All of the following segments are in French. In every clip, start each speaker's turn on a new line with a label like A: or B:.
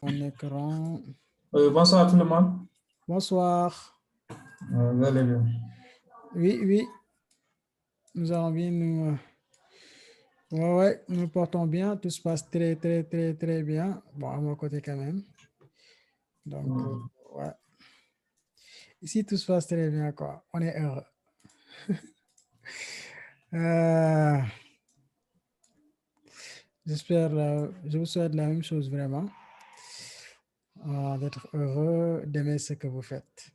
A: mon écran.
B: Bonsoir tout le monde.
A: Bonsoir.
B: Vous allez bien?
A: Oui, oui. Nous allons bien. Ouais, nous nous portons bien. Tout se passe très, très, très, très bien. Bon, à mon côté quand même. Donc, ouais. Ici, tout se passe très bien, quoi. On est heureux. J'espère, je vous souhaite la même chose vraiment. D'être heureux, d'aimer ce que vous faites.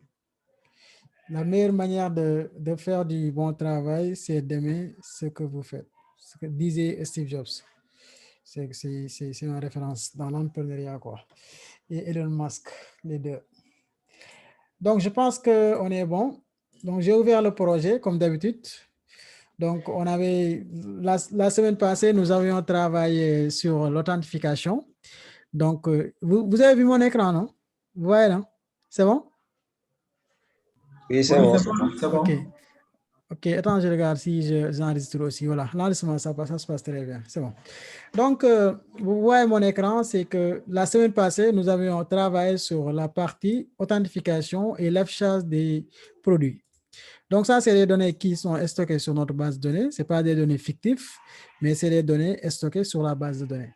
A: La meilleure manière de faire du bon travail, c'est d'aimer ce que vous faites. Ce que disait Steve Jobs. C'est une référence dans l'entrepreneuriat, quoi. Et Elon Musk, les deux. Donc, je pense qu'on est bon. Donc, j'ai ouvert le projet, comme d'habitude. Donc, on avait, la semaine passée, nous avions travaillé sur l'authentification. Donc, vous avez vu mon écran, non? Vous voyez, non? C'est bon?
C: Oui, c'est bon.
B: C'est bon.
A: Ok, attends, je regarde si j'enregistre aussi. Voilà, l'enregistrement, ça se passe très bien. C'est bon. Donc, vous voyez mon écran, c'est que la semaine passée, nous avions travaillé sur la partie authentification et l'affichage des produits. Donc, ça, c'est les données qui sont stockées sur notre base de données. Ce n'est pas des données fictives, mais c'est des données stockées sur la base de données.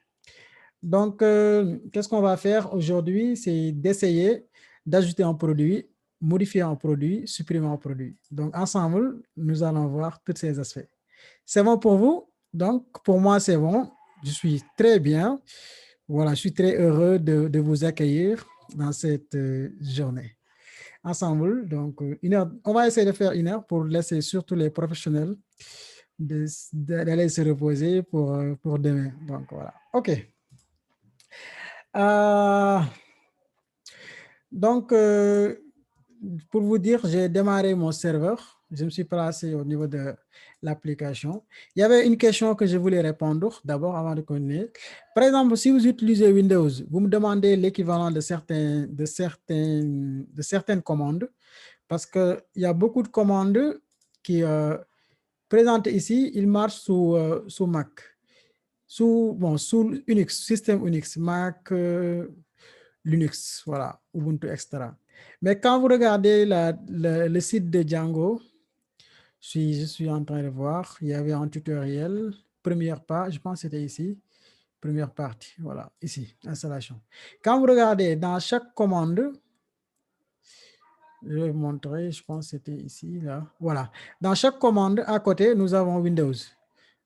A: Donc, qu'est-ce qu'on va faire aujourd'hui? C'est d'essayer d'ajouter un produit, modifier un produit, supprimer un produit. Donc, ensemble, nous allons voir tous ces aspects. C'est bon pour vous? Donc, pour moi, c'est bon. Je suis très bien. Voilà, je suis très heureux de vous accueillir dans cette journée. Ensemble, donc, on va essayer de faire 1 heure pour laisser surtout les professionnels d'aller se reposer pour demain. Donc, voilà. OK. Donc, pour vous dire, j'ai démarré mon serveur. Je me suis placé au niveau de l'application. Il y avait une question que je voulais répondre d'abord avant de continuer. Par exemple, si vous utilisez Windows, vous me demandez l'équivalent de certaines commandes parce qu'il y a beaucoup de commandes qui présentes ici. Ils marchent sous Mac, sous Unix, système Unix, Mac, Linux, voilà, Ubuntu, etc. Mais quand vous regardez le site de Django, je suis en train de voir, il y avait un tutoriel, première page, je pense que c'était ici, première partie, voilà, ici, installation. Quand vous regardez dans chaque commande, je vais vous montrer, je pense que c'était ici, là, voilà. Dans chaque commande, à côté, nous avons Windows.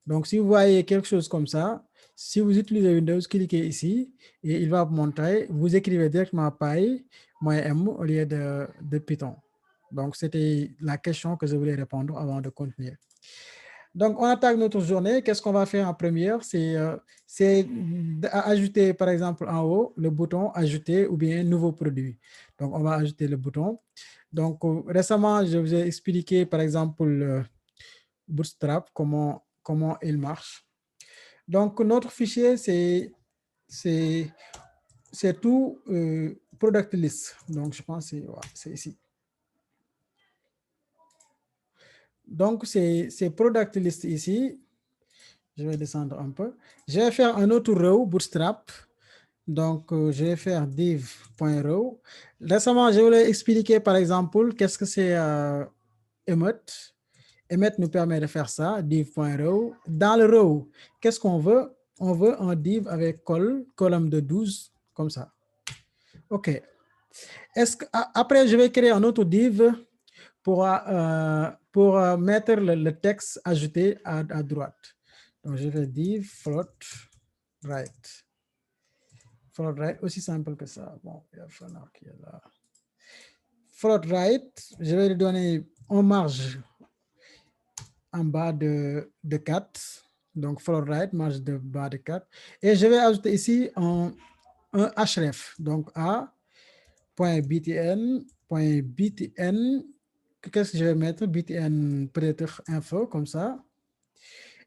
A: Donc, si vous voyez quelque chose comme ça, si vous utilisez Windows, cliquez ici et il va vous montrer, vous écrivez directement Py -M au lieu de Python. Donc, c'était la question que je voulais répondre avant de continuer. Donc, on attaque notre journée. Qu'est-ce qu'on va faire en première? C'est ajouter, par exemple, en haut, le bouton Ajouter ou bien Nouveau produit. Donc, on va ajouter le bouton. Donc, récemment, je vous ai expliqué, par exemple, Bootstrap, comment il marche. Donc, notre fichier, c'est tout product list. Donc, je pense que c'est ici. Donc, c'est product list ici. Je vais descendre un peu. Je vais faire un autre row, Bootstrap. Donc, je vais faire div.row. Récemment, je voulais expliquer, par exemple, qu'est-ce que c'est emote. Emmet nous permet de faire ça, div.row. Dans le row, qu'est-ce qu'on veut? On veut un div avec colonne de 12, comme ça. OK. Après, je vais créer un autre div pour mettre le texte ajouté à droite. Donc, je vais div float right. Float right, aussi simple que ça. Bon, il va falloir qu'il y ait là. Float right, je vais lui donner en marge en bas de 4. Donc, float right, marge de bas de 4. Et je vais ajouter ici un href. Donc, a.btn, qu'est-ce que je vais mettre? btn peut-être info, comme ça.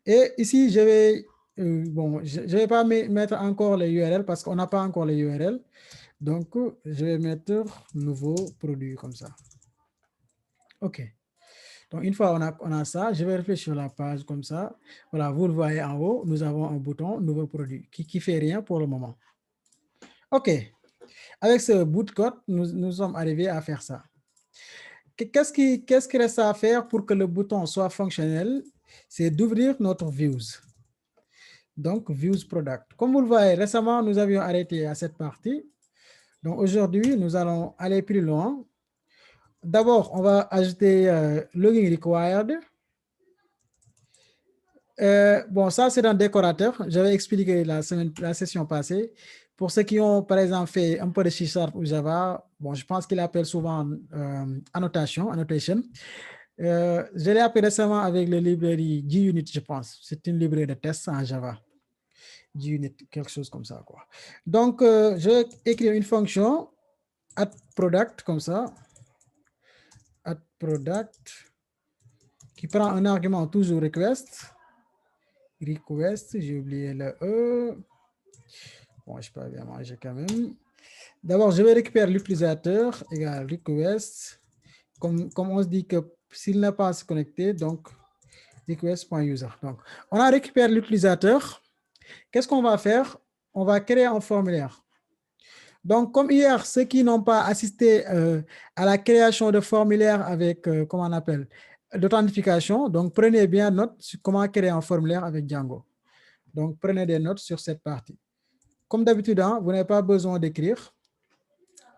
A: Et ici, je vais, je ne vais pas mettre encore les URL parce qu'on n'a pas encore les URL. Donc, je vais mettre nouveau produit, comme ça. OK. Donc, une fois on a ça, je vais réfléchir la page comme ça. Voilà, vous le voyez en haut, nous avons un bouton nouveau produit qui ne fait rien pour le moment. OK. Avec ce bout de code, nous sommes arrivés à faire ça. Qu'est-ce qui reste à faire pour que le bouton soit fonctionnel? C'est d'ouvrir notre views. Donc, views product. Comme vous le voyez, récemment, nous avions arrêté à cette partie. Donc, aujourd'hui, nous allons aller plus loin. D'abord, on va ajouter login required. Bon, ça, c'est un décorateur. J'avais expliqué la session passée. Pour ceux qui ont, par exemple, fait un peu de C# ou Java, bon, je pense qu'il appelle souvent annotation. Je l'ai appris récemment avec la librairie JUnit, je pense. C'est une librairie de test en Java. JUnit, quelque chose comme ça, quoi. Donc, je vais écrire une fonction @product comme ça. @product qui prend un argument toujours request. Request, j'ai oublié le E. Bon, je ne sais pas bien manger quand même. D'abord, je vais récupérer l'utilisateur égale request. Comme on se dit que s'il n'a pas à se connecter, donc request.user. Donc, on a récupéré l'utilisateur. Qu'est-ce qu'on va faire? On va créer un formulaire. Donc, comme hier, ceux qui n'ont pas assisté à la création de formulaire avec, comment on appelle, d'authentification, donc prenez bien note sur comment créer un formulaire avec Django. Donc, prenez des notes sur cette partie. Comme d'habitude, hein, vous n'avez pas besoin d'écrire.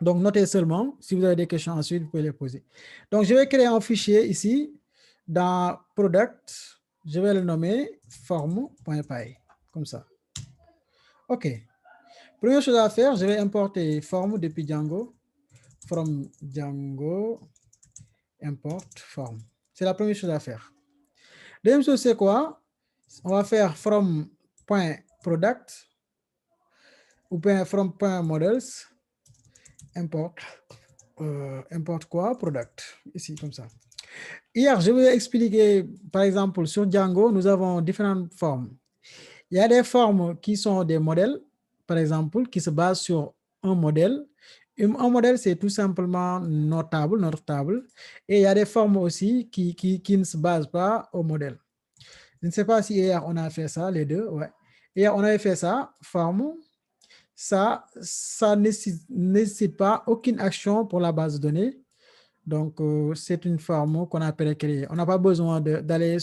A: Donc, notez seulement. Si vous avez des questions ensuite, vous pouvez les poser. Donc, je vais créer un fichier ici dans Product. Je vais le nommer form.py, comme ça. OK. Première chose à faire, je vais importer form depuis Django. From Django, import form. C'est la première chose à faire. Deuxième chose, c'est quoi? On va faire from.product ou bien from.models. Import quoi? Product. Ici, comme ça. Hier, je vous ai expliqué, par exemple, sur Django, nous avons différentes formes. Il y a des formes qui sont des modèles, par exemple, qui se basent sur un modèle. Un modèle, c'est tout simplement notre table. Et il y a des formes aussi qui ne se basent pas au modèle. Je ne sais pas si hier, on a fait ça, les deux. Ouais. Hier, on avait fait ça, forme. Ça nécessite pas aucune action pour la base de données. Donc, c'est une forme qu'on appelle créer. On n'a pas besoin d'aller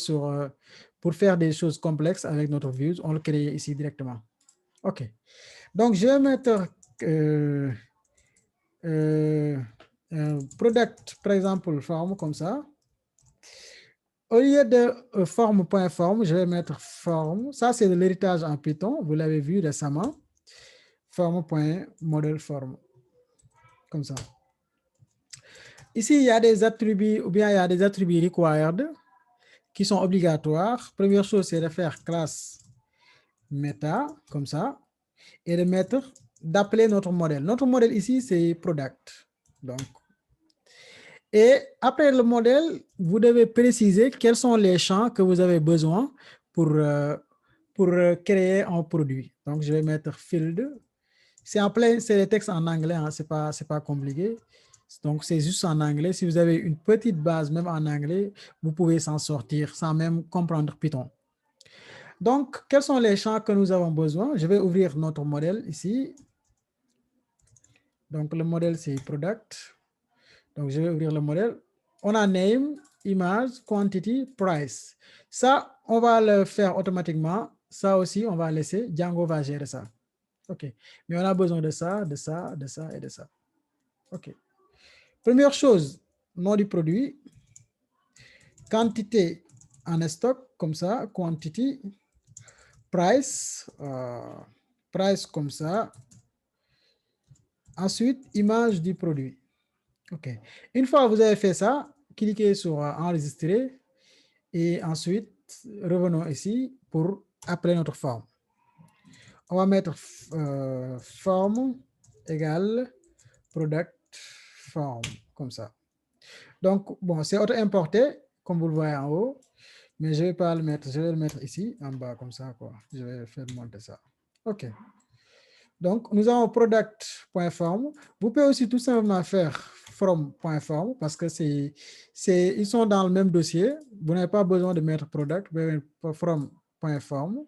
A: pour faire des choses complexes avec notre views. On le crée ici directement. OK. Donc, je vais mettre product, par exemple, forme comme ça. Au lieu de forme.form, je vais mettre forme. Ça, c'est de l'héritage en Python. Vous l'avez vu récemment. Form.modelForm. Comme ça. Ici, il y a des attributs ou bien il y a des attributs required qui sont obligatoires. Première chose, c'est de faire classe meta, comme ça, et d'appeler notre modèle. Notre modèle ici, c'est product. Donc, et après le modèle, vous devez préciser quels sont les champs que vous avez besoin pour créer un produit. Donc, je vais mettre field. C'est les textes en anglais, hein, c'est pas compliqué. Donc, c'est juste en anglais. Si vous avez une petite base, même en anglais, vous pouvez s'en sortir sans même comprendre Python. Donc, quels sont les champs que nous avons besoin? Je vais ouvrir notre modèle ici. Donc, le modèle, c'est product. Donc, je vais ouvrir le modèle. On a name, image, quantity, price. Ça, on va le faire automatiquement. Ça aussi, on va laisser. Django va gérer ça. OK. Mais on a besoin de ça, de ça, de ça et de ça. OK. Première chose, nom du produit. Quantité en stock, comme ça. Quantity. Price. Price comme ça. Ensuite, image du produit. OK. Une fois que vous avez fait ça, cliquez sur enregistrer et ensuite, revenons ici pour appeler notre forme. On va mettre forme égale product form, comme ça. Donc, bon, c'est auto-importé, comme vous le voyez en haut, mais je ne vais pas le mettre, je vais le mettre ici, en bas, comme ça, quoi. Je vais faire monter ça. OK. Donc, nous avons product.form. Vous pouvez aussi tout simplement faire from.form parce que ils sont dans le même dossier. Vous n'avez pas besoin de mettre product, mais from.form,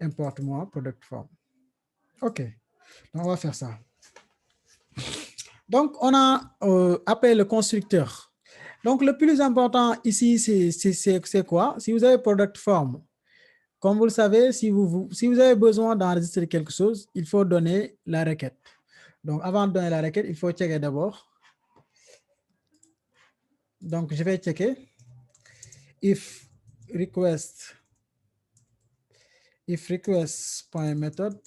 A: importe-moi product form. OK. Donc, on va faire ça. Donc, on a appelé le constructeur. Donc, le plus important ici, c'est quoi? Si vous avez product form, comme vous le savez, si vous avez besoin d'enregistrer quelque chose, il faut donner la requête. Donc, avant de donner la requête, il faut checker d'abord. Donc, je vais checker. If request.method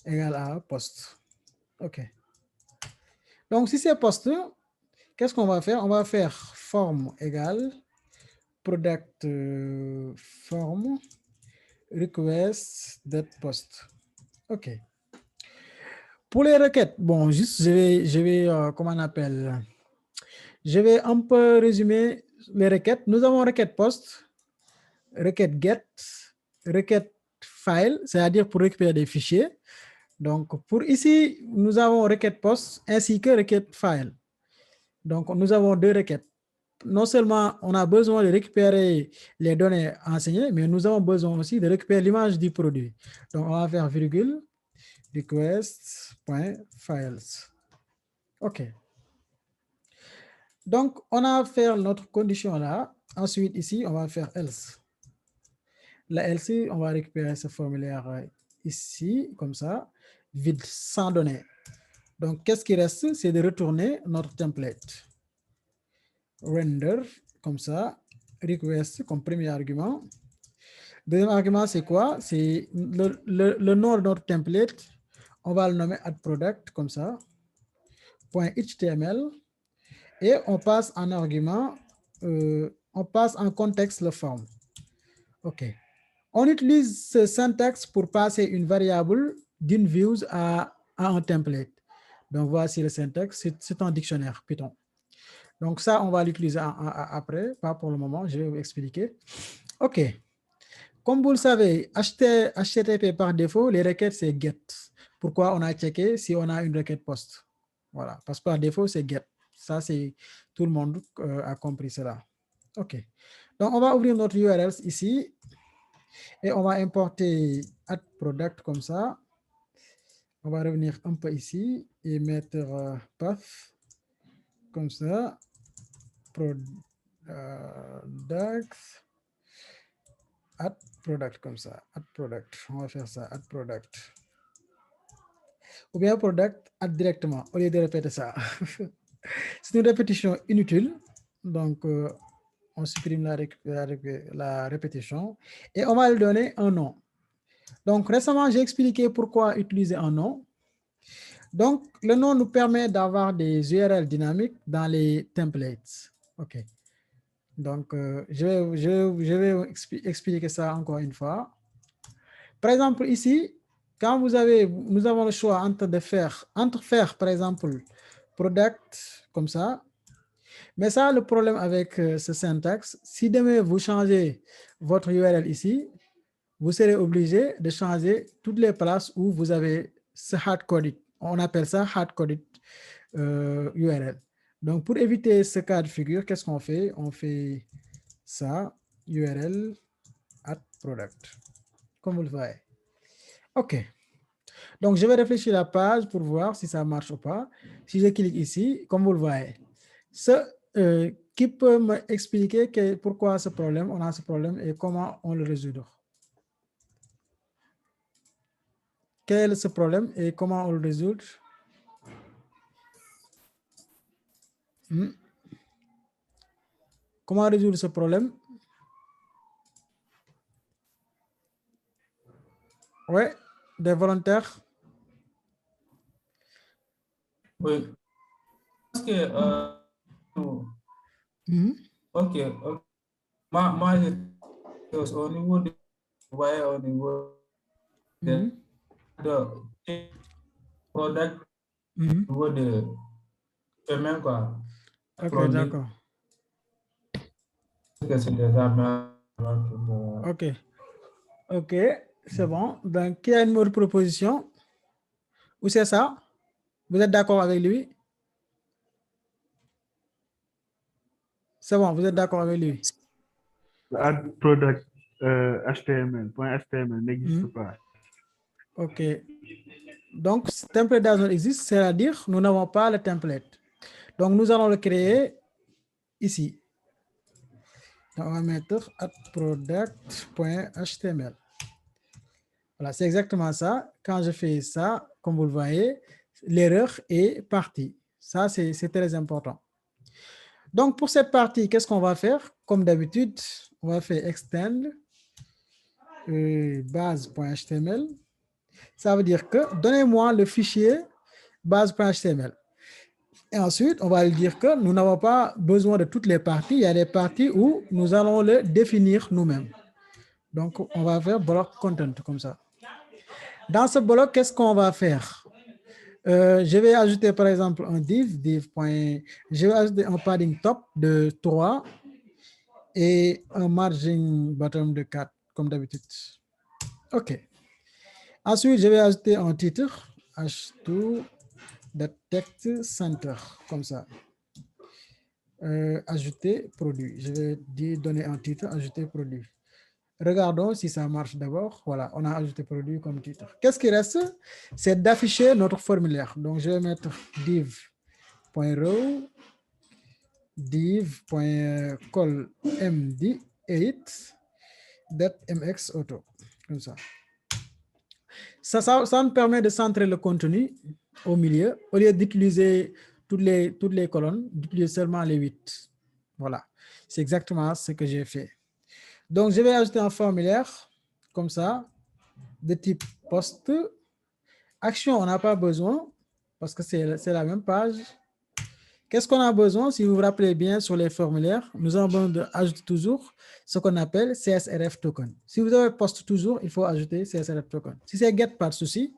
A: égale à post. OK. Donc, si c'est post, qu'est-ce qu'on va faire? On va faire form égale product form request.post. OK. Pour les requêtes, bon, juste je vais comment on appelle? Je vais un peu résumer les requêtes. Nous avons requête post, requête get, requête file, c'est-à-dire pour récupérer des fichiers. Donc, pour ici, nous avons requête post ainsi que requête file. Donc, nous avons deux requêtes. Non seulement on a besoin de récupérer les données enseignées, mais nous avons besoin aussi de récupérer l'image du produit. Donc, on va faire virgule, request.files. OK. Donc, on a fait notre condition là. Ensuite, ici, on va faire else. La else, on va récupérer ce formulaire ici, comme ça, vide, sans données. Donc, qu'est-ce qui reste? C'est de retourner notre template. Render, comme ça, request comme premier argument. Deuxième argument, c'est quoi? C'est le nom de notre template. On va le nommer add_product, comme ça. .html. Et on passe en argument, on passe en contexte le form. OK. On utilise ce syntaxe pour passer une variable d'une views à un template. Donc, voici le syntaxe. C'est un dictionnaire Python. Donc, ça, on va l'utiliser après, pas pour le moment. Je vais vous expliquer. OK. Comme vous le savez, HTTP par défaut, les requêtes, c'est get. Pourquoi on a checké si on a une requête post? Voilà. Parce que par défaut, c'est get. Ça, c'est tout le monde a compris cela. OK. Donc, on va ouvrir notre URL ici et on va importer add_product comme ça. On va revenir un peu ici et mettre path comme ça. Product, add_product comme ça. Add_product. On va faire ça. Add_product. Ou bien product add directement au lieu de répéter ça. C'est une répétition inutile. Donc, on supprime la répétition et on va lui donner un nom. Donc, récemment, j'ai expliqué pourquoi utiliser un nom. Donc, le nom nous permet d'avoir des URL dynamiques dans les templates. OK. Donc, je vais expliquer ça encore une fois. Par exemple, ici, quand nous avons le choix entre faire, par exemple, product comme ça. Mais ça, le problème avec ce syntaxe, si demain vous changez votre URL ici, vous serez obligé de changer toutes les places où vous avez ce hard-coded. On appelle ça hard-coded URL. Donc, pour éviter ce cas de figure, qu'est-ce qu'on fait? On fait ça, URL add_product, comme vous le voyez. OK. Donc, je vais réfléchir la page pour voir si ça marche ou pas. Si je clique ici, comme vous le voyez, qui peut m'expliquer pourquoi ce problème, on a ce problème et comment on le résout? Quel est ce problème et comment on le résout? Comment résoudre ce problème? Oui, des volontaires.
B: Oui. Parce que, OK. Moi, au niveau de, ouais, au niveau de product, au niveau de même quoi.
A: OK, d'accord. OK. OK, c'est bon. Donc, qui a une autre proposition? Ou c'est ça? Vous êtes d'accord avec lui? C'est bon, vous êtes d'accord avec lui?
D: Add product HTML, .html n'existe pas.
A: OK. Donc, template does not exist, c'est-à-dire nous n'avons pas le template. Donc, nous allons le créer ici. Donc, on va mettre product.html. Voilà, c'est exactement ça. Quand je fais ça, comme vous le voyez, l'erreur est partie. Ça, c'est très important. Donc, pour cette partie, qu'est-ce qu'on va faire? Comme d'habitude, on va faire extend base.html. Ça veut dire que donnez-moi le fichier base.html. Et ensuite, on va lui dire que nous n'avons pas besoin de toutes les parties. Il y a des parties où nous allons le définir nous-mêmes. Donc, on va faire block content comme ça. Dans ce bloc, qu'est-ce qu'on va faire? Je vais ajouter par exemple un div. Je vais ajouter un padding top de 3 et un margin bottom de 4, comme d'habitude. OK. Ensuite, je vais ajouter un titre, h2 de text center, comme ça. Ajouter produit. Je vais donner un titre, ajouter produit. Regardons si ça marche d'abord. Voilà, on a ajouté produit comme titre. Qu'est-ce qui reste? C'est d'afficher notre formulaire. Donc, je vais mettre div.row, div.colmd8.mx auto. Comme ça. Ça nous permet de centrer le contenu au milieu. Au lieu d'utiliser toutes les colonnes, d'utiliser seulement les 8. Voilà, c'est exactement ce que j'ai fait. Donc, je vais ajouter un formulaire comme ça, de type post. Action, on n'a pas besoin parce que c'est la même page. Qu'est-ce qu'on a besoin? Si vous vous rappelez bien sur les formulaires, nous avons besoin d'ajouter toujours ce qu'on appelle CSRF token. Si vous avez post toujours, il faut ajouter CSRF token. Si c'est get, pas de souci,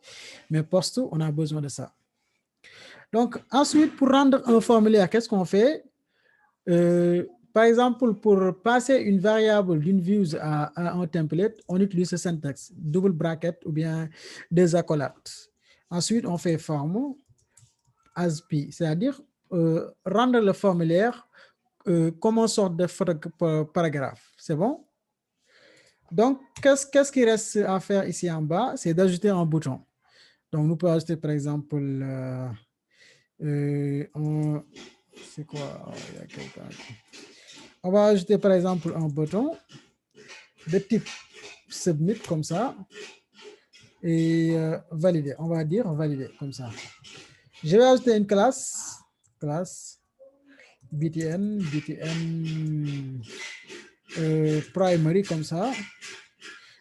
A: mais post, on a besoin de ça. Donc, ensuite, pour rendre un formulaire, qu'est-ce qu'on fait? Par exemple, pour passer une variable d'une views à un template, on utilise ce syntaxe, double bracket ou bien des accolades. Ensuite, on fait form ASP, c'est-à-dire rendre le formulaire comme une sorte de paragraphe. C'est bon? Donc, qu'est-ce qui reste à faire ici en bas? C'est d'ajouter un bouton. Donc, nous pouvons ajouter par exemple c'est quoi? Oh, il y a quelqu'un qui... On va ajouter par exemple un bouton de type submit comme ça et valider. On va dire valider comme ça. Je vais ajouter une classe btn primary comme ça.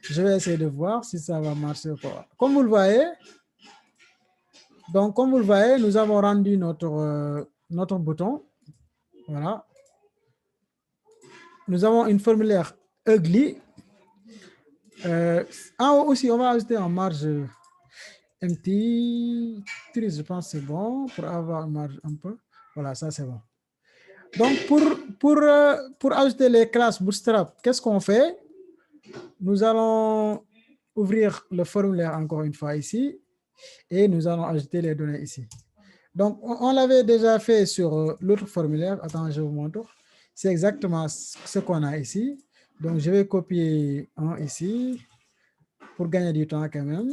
A: Je vais essayer de voir si ça va marcher ou pas. Comme vous le voyez, nous avons rendu notre bouton. Voilà. Nous avons une formulaire ugly. En haut aussi, on va ajouter en marge empty. Je pense que c'est bon pour avoir une marge un peu. Voilà, ça c'est bon. Donc, pour ajouter les classes Bootstrap, qu'est-ce qu'on fait? Nous allons ouvrir le formulaire encore une fois ici et nous allons ajouter les données ici. Donc, on l'avait déjà fait sur l'autre formulaire. Attends, je vous montre. C'est exactement ce qu'on a ici. Donc, je vais copier un ici pour gagner du temps quand même.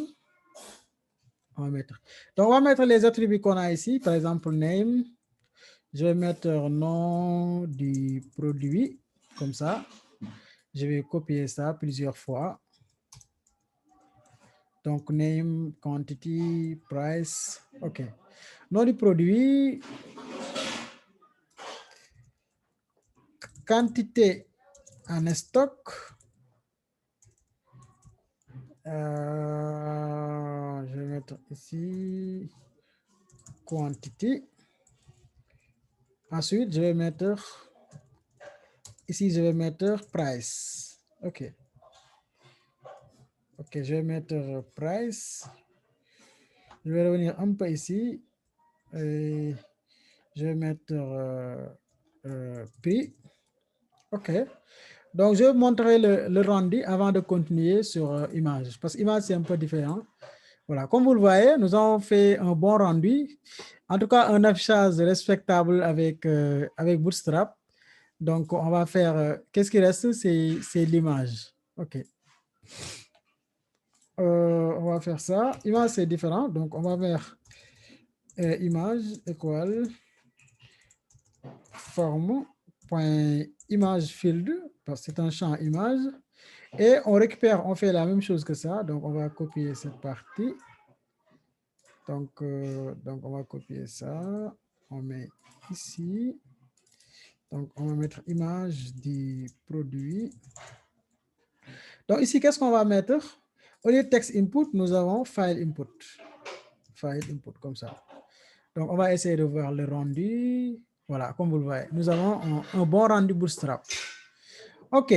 A: On va mettre les attributs qu'on a ici. Par exemple, name. Je vais mettre nom du produit comme ça. Je vais copier ça plusieurs fois. Donc, name, quantity, price. OK. Nom du produit. Quantité en stock. Je vais mettre ici quantity. Ensuite, je vais mettre ici, je vais mettre price. OK. OK, je vais mettre price. Je vais revenir un peu ici. Et je vais mettre prix. OK. Donc, je vais montrer le rendu avant de continuer sur image. Parce que image, c'est un peu différent. Voilà. Comme vous le voyez, nous avons fait un bon rendu. En tout cas, un affichage respectable avec Bootstrap. Donc, on va faire... qu'est-ce qui reste? C'est l'image. OK. on va faire ça. Image, c'est différent. Donc, on va faire image égale forme.image field, parce que c'est un champ image. Et on récupère, on fait la même chose que ça. Donc, on va copier cette partie. Donc on va copier ça. On met ici. Donc, on va mettre image du produit. Donc, ici, qu'est-ce qu'on va mettre? Au lieu de text input, nous avons file input. File input, comme ça. Donc, on va essayer de voir le rendu. Voilà, comme vous le voyez, nous avons un bon rendu Bootstrap. OK.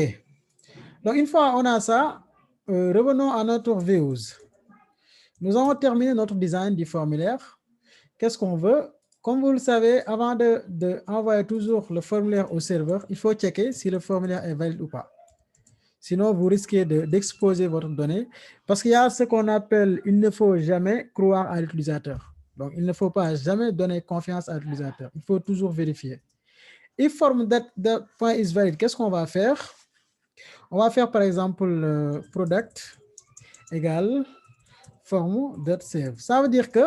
A: Donc, une fois on a ça, revenons à notre views. Nous avons terminé notre design du formulaire. Qu'est-ce qu'on veut? Comme vous le savez, avant d'envoyer toujours le formulaire au serveur, il faut checker si le formulaire est valide ou pas. Sinon, vous risquez d'exposer votre donnée parce qu'il y a ce qu'on appelle, il ne faut jamais croire à l'utilisateur. Donc, il ne faut pas jamais donner confiance à l'utilisateur. Il faut toujours vérifier. If form that point is valid, qu'est-ce qu'on va faire? On va faire par exemple product égale form.save. Ça veut dire que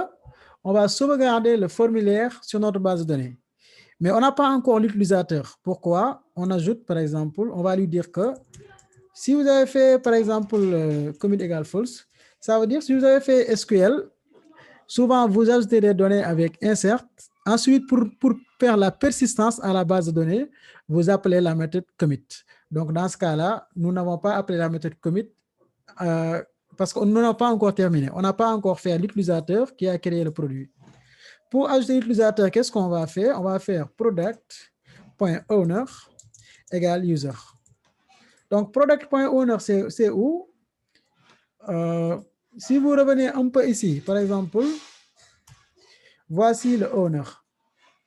A: on va sauvegarder le formulaire sur notre base de données. Mais on n'a pas encore l'utilisateur. Pourquoi? On ajoute par exemple, on va lui dire que si vous avez fait par exemple commit égale false, ça veut dire si vous avez fait SQL, souvent vous ajoutez des données avec insert. Ensuite, pour faire la persistance à la base de données, vous appelez la méthode commit. Donc, dans ce cas-là, nous n'avons pas appelé la méthode commit parce qu'on n'a pas encore terminé. On n'a pas encore fait l'utilisateur qui a créé le produit. Pour ajouter l'utilisateur, qu'est-ce qu'on va faire? On va faire product.owner égale user. Donc, product.owner, c'est où? Si vous revenez un peu ici, par exemple, voici le owner.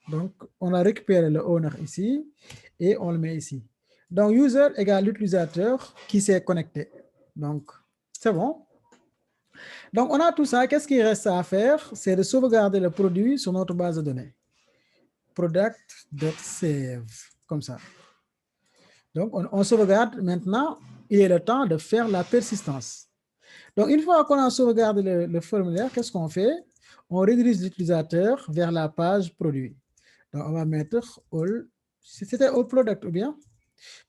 A: Donc, on a récupéré le owner ici et on le met ici. Donc, user égale l'utilisateur qui s'est connecté. Donc, c'est bon. Donc, on a tout ça. Qu'est-ce qu'il reste à faire? C'est de sauvegarder le produit sur notre base de données. Product.save, comme ça. Donc, on sauvegarde maintenant. Il est le temps de faire la persistance. Donc, une fois qu'on a sauvegardé le formulaire, qu'est-ce qu'on fait? On redirige l'utilisateur vers la page produit. Donc, on va mettre all. C'était all product ou bien?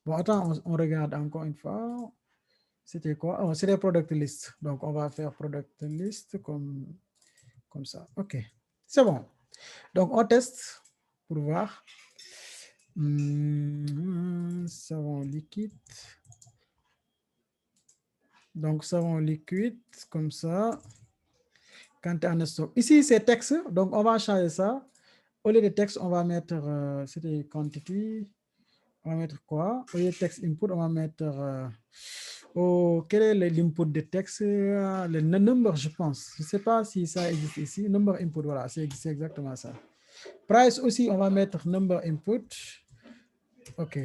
A: Bon, attends, on regarde encore une fois. C'était quoi? Oh, c'était product list. Donc, on va faire product list comme ça. OK. C'est bon. Donc, on teste pour voir. Savon liquide. Donc, savon liquide, comme ça. Quand en stock. Ici, c'est texte. Donc, on va changer ça. Au lieu de texte, on va mettre, c'était quantity. On va mettre quoi? Au lieu de texte input, on va mettre, quel est l'input de texte? Le number, je pense. Je ne sais pas si ça existe ici. Number input, voilà, c'est exactement ça. Price aussi, on va mettre number input. OK.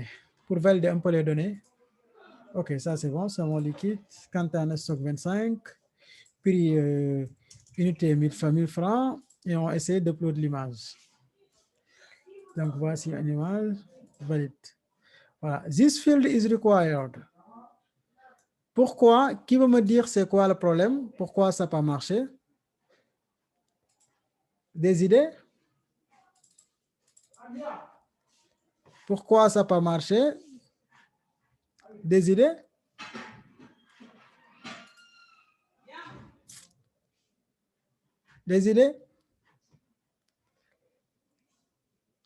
A: Pour valider un peu les données. OK, ça c'est bon. Savon liquide. Quand en stock 25. Prix unité 1000 francs. Et on essaie d'uploader l'image. Donc, voici une image valide. Voilà. This field is required. Pourquoi? Qui va me dire c'est quoi le problème? Pourquoi ça n'a pas marché? Des idées? Pourquoi ça n'a pas marché? Des idées? Des idées?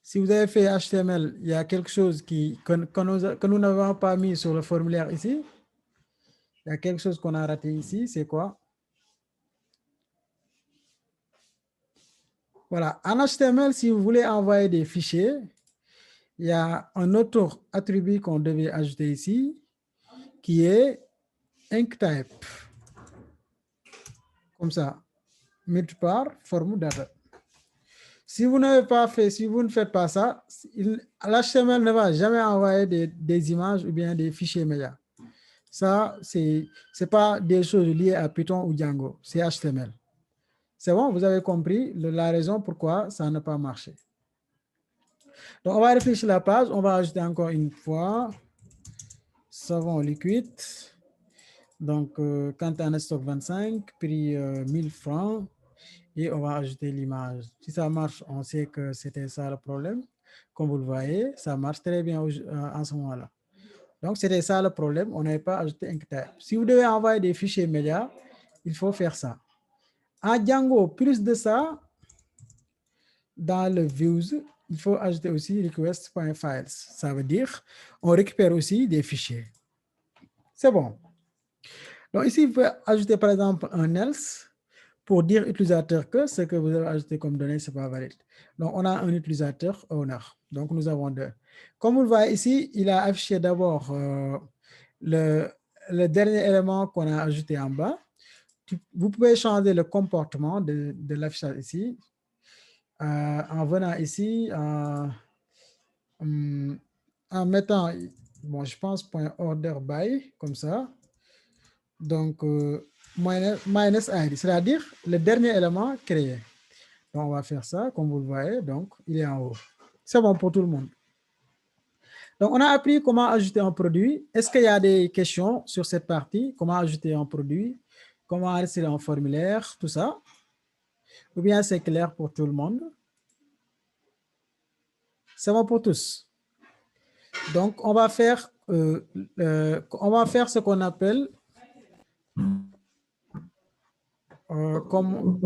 A: Si vous avez fait HTML, il y a quelque chose que nous n'avons pas mis sur le formulaire ici. Il y a quelque chose qu'on a raté ici. C'est quoi? Voilà. En HTML, si vous voulez envoyer des fichiers, il y a un autre attribut qu'on devait ajouter ici qui est EncType. Comme ça. Multipart form data. Si vous n'avez pas fait, si vous ne faites pas ça, l'HTML ne va jamais envoyer des images ou bien des fichiers médias. Ça, c'est pas des choses liées à Python ou Django, c'est HTML. C'est bon, vous avez compris la raison pourquoi ça n'a pas marché. Donc, on va réfléchir la page, on va ajouter encore une fois savon liquide. Donc, quand on a stock 25, prix 1000 francs, et on va ajouter l'image. Si ça marche, on sait que c'était ça le problème. Comme vous le voyez, ça marche très bien en ce moment-là. Donc, c'était ça le problème. On n'avait pas ajouté un type. Si vous devez envoyer des fichiers médias, il faut faire ça. En Django, plus de ça, dans le views, il faut ajouter aussi request.files. Ça veut dire, on récupère aussi des fichiers. C'est bon. Donc ici, vous pouvez ajouter par exemple un else pour dire utilisateur que ce que vous avez ajouté comme données, ce n'est pas valide. Donc, on a un utilisateur owner. Donc, nous avons deux. Comme vous le voyez ici, il a affiché d'abord le dernier élément qu'on a ajouté en bas. Vous pouvez changer le comportement de l'affichage ici en venant ici, en mettant, bon, je pense, .order by, comme ça. Donc, minus ID, c'est-à-dire le dernier élément créé. Donc, on va faire ça, comme vous le voyez. Donc, il est en haut. C'est bon pour tout le monde. Donc, on a appris comment ajouter un produit. Est-ce qu'il y a des questions sur cette partie? Comment ajouter un produit? Comment insérer un formulaire? Tout ça? Ou bien c'est clair pour tout le monde? C'est bon pour tous. Donc, on va faire ce qu'on appelle comme...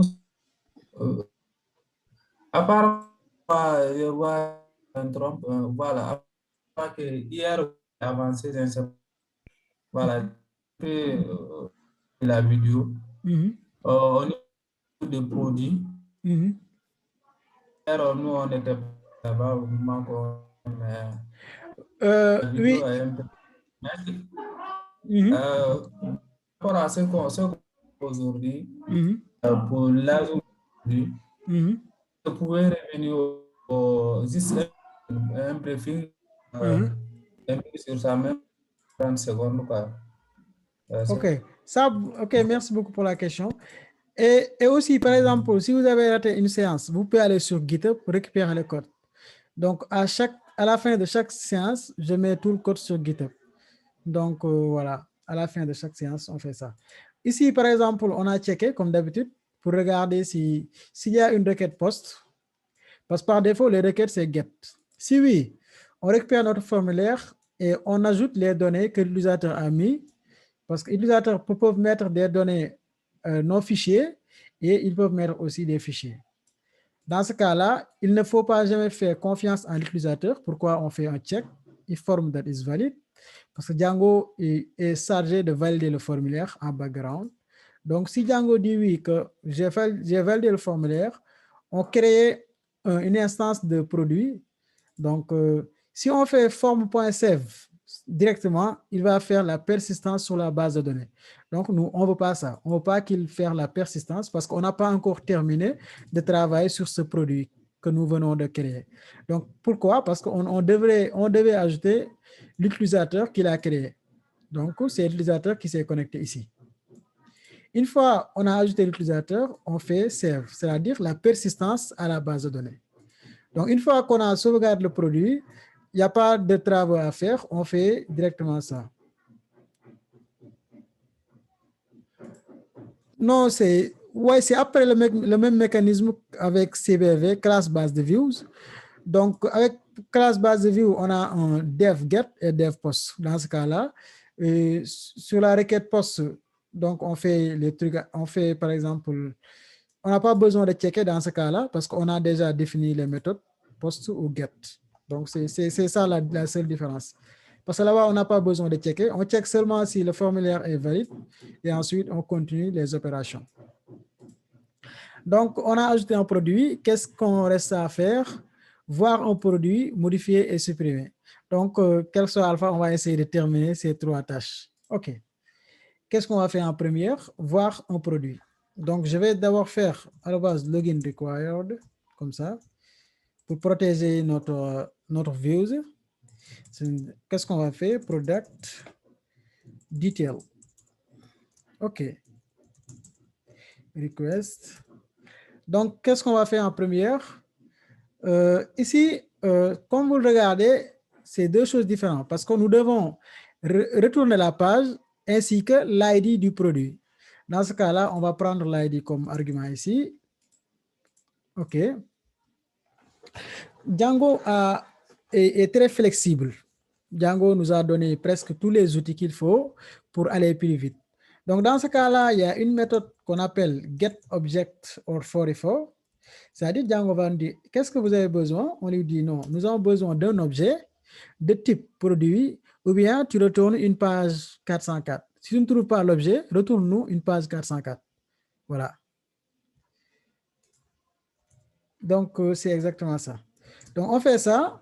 B: À part, je vois un trompe, voilà, que hier, avancé, voilà, la vidéo, au niveau des produits, hier, nous, on était là-bas au moment qu'on...
A: oui.
B: Par rapport à ce qu'on fait aujourd'hui, pour l'âge aujourd'hui, vous pouvez revenir juste un briefing un peu sur ça, même 30 secondes. Quoi.
A: Ok, merci beaucoup pour la question. Et aussi, par exemple, si vous avez raté une séance, vous pouvez aller sur GitHub pour récupérer le code. Donc, à la fin de chaque séance, je mets tout le code sur GitHub. Donc, voilà, à la fin de chaque séance, on fait ça. Ici, par exemple, on a checké, comme d'habitude, pour regarder s'il y a une requête post. Parce que par défaut, les requêtes, c'est get. Si oui, on récupère notre formulaire et on ajoute les données que l'utilisateur a mis. Parce que l'utilisateur peut mettre des données non fichiers et ils peuvent mettre aussi des fichiers. Dans ce cas-là, il ne faut pas jamais faire confiance en l'utilisateur. Pourquoi on fait un check? Inform that is valid. Parce que Django est chargé de valider le formulaire en background. Donc, si Django dit oui, que j'ai validé le formulaire, on crée une instance de produit. Donc, si on fait form.save directement, il va faire la persistance sur la base de données. Donc, nous, on ne veut pas ça. On ne veut pas qu'il fasse la persistance parce qu'on n'a pas encore terminé de travailler sur ce produit que nous venons de créer. Donc, pourquoi? Parce qu'on devait ajouter l'utilisateur qu'il a créé. Donc, c'est l'utilisateur qui s'est connecté ici. Une fois on a ajouté l'utilisateur, on fait save, c'est-à-dire la persistance à la base de données. Donc, une fois qu'on a sauvegardé le produit, il n'y a pas de travaux à faire, on fait directement ça. Non, c'est après le même mécanisme avec CBV, classe base de views. Donc, avec classe base de view, on a un dev get et dev post. Dans ce cas-là, sur la requête post, donc on fait les trucs, on fait par exemple, on n'a pas besoin de checker dans ce cas-là parce qu'on a déjà défini les méthodes post ou get. Donc, c'est ça la seule différence. Parce que là-bas, on n'a pas besoin de checker. On check seulement si le formulaire est valide et ensuite, on continue les opérations. Donc, on a ajouté un produit. Qu'est-ce qu'on reste à faire? Voir un produit, modifier et supprimer. Donc, quel soit alpha, on va essayer de terminer ces trois tâches. OK. Qu'est-ce qu'on va faire en première? Voir un produit. Donc, je vais d'abord faire à la base login required, comme ça, pour protéger notre views. Qu'est-ce qu'on va faire? Product detail. OK. Request. Donc, qu'est-ce qu'on va faire en première? Ici, comme vous le regardez, c'est deux choses différentes parce que nous devons retourner la page ainsi que l'ID du produit. Dans ce cas-là, on va prendre l'ID comme argument ici. OK. Django est très flexible. Django nous a donné presque tous les outils qu'il faut pour aller plus vite. Donc, dans ce cas-là, il y a une méthode qu'on appelle getObject_for. C'est-à-dire, Django va nous dire, qu'est-ce que vous avez besoin? On lui dit non, nous avons besoin d'un objet de type produit, ou bien tu retournes une page 404. Si tu ne trouves pas l'objet, retourne-nous une page 404. Voilà. Donc, c'est exactement ça. Donc, on fait ça.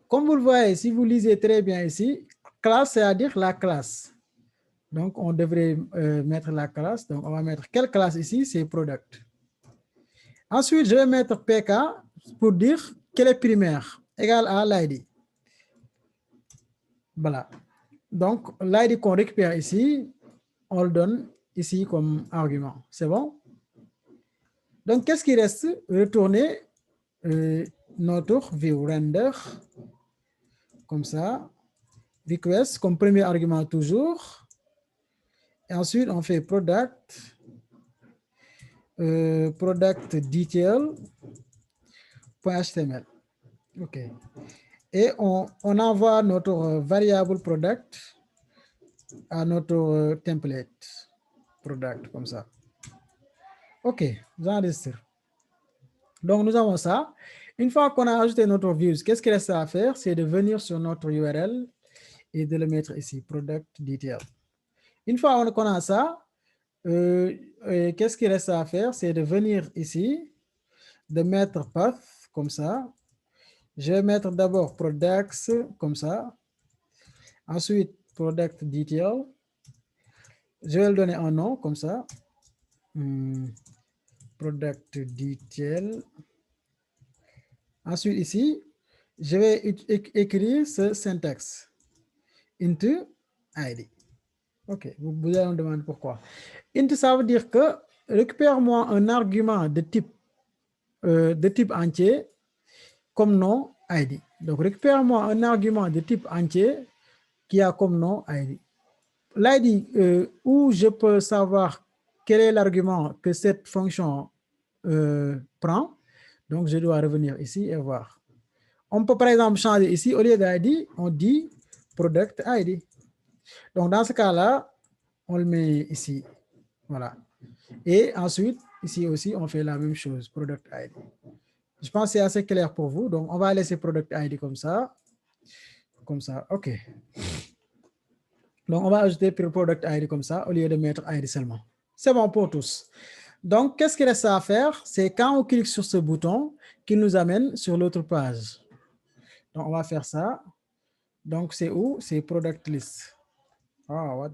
A: Comme vous le voyez, si vous lisez très bien ici, classe, c'est-à-dire la classe. Donc, on devrait mettre la classe. Donc, on va mettre quelle classe ici? C'est product. Ensuite, je vais mettre PK pour dire qu'elle est primaire, égale à l'ID. Voilà. Donc, l'ID qu'on récupère ici, on le donne ici comme argument. C'est bon? Donc, qu'est-ce qui reste? Retourner notre view render, comme ça. Request comme premier argument toujours. Et ensuite, on fait product, product detail.html. OK. Et on envoie notre variable product à notre template product, comme ça. OK, j'enregistre. Donc, nous avons ça. Une fois qu'on a ajouté notre views, qu'est-ce qu'il reste à faire? C'est de venir sur notre URL et de le mettre ici, product detail. Une fois qu'on a ça, qu'est-ce qu'il reste à faire? C'est de venir ici, de mettre path, comme ça. Je vais mettre d'abord products, comme ça. Ensuite, product detail. Je vais le donner un nom, comme ça. Product detail. Ensuite, ici, je vais écrire ce syntaxe. Into ID. OK, vous allez me demander pourquoi. Int, ça veut dire que récupère-moi un argument de type entier comme nom ID. Donc, récupère-moi un argument de type entier qui a comme nom ID. L'ID, où je peux savoir quel est l'argument que cette fonction prend. Donc, je dois revenir ici et voir. On peut par exemple changer ici, au lieu d'ID, on dit product ID. Donc, dans ce cas-là, on le met ici. Voilà. Et ensuite, ici aussi, on fait la même chose, product ID. Je pense que c'est assez clair pour vous. Donc, on va laisser product ID comme ça. Comme ça, OK. Donc, on va ajouter product ID comme ça, au lieu de mettre ID seulement. C'est bon pour tous. Donc, qu'est-ce qu'il reste à faire? C'est quand on clique sur ce bouton qu'il nous amène sur l'autre page. Donc, on va faire ça. Donc, c'est où? C'est product list. Oh,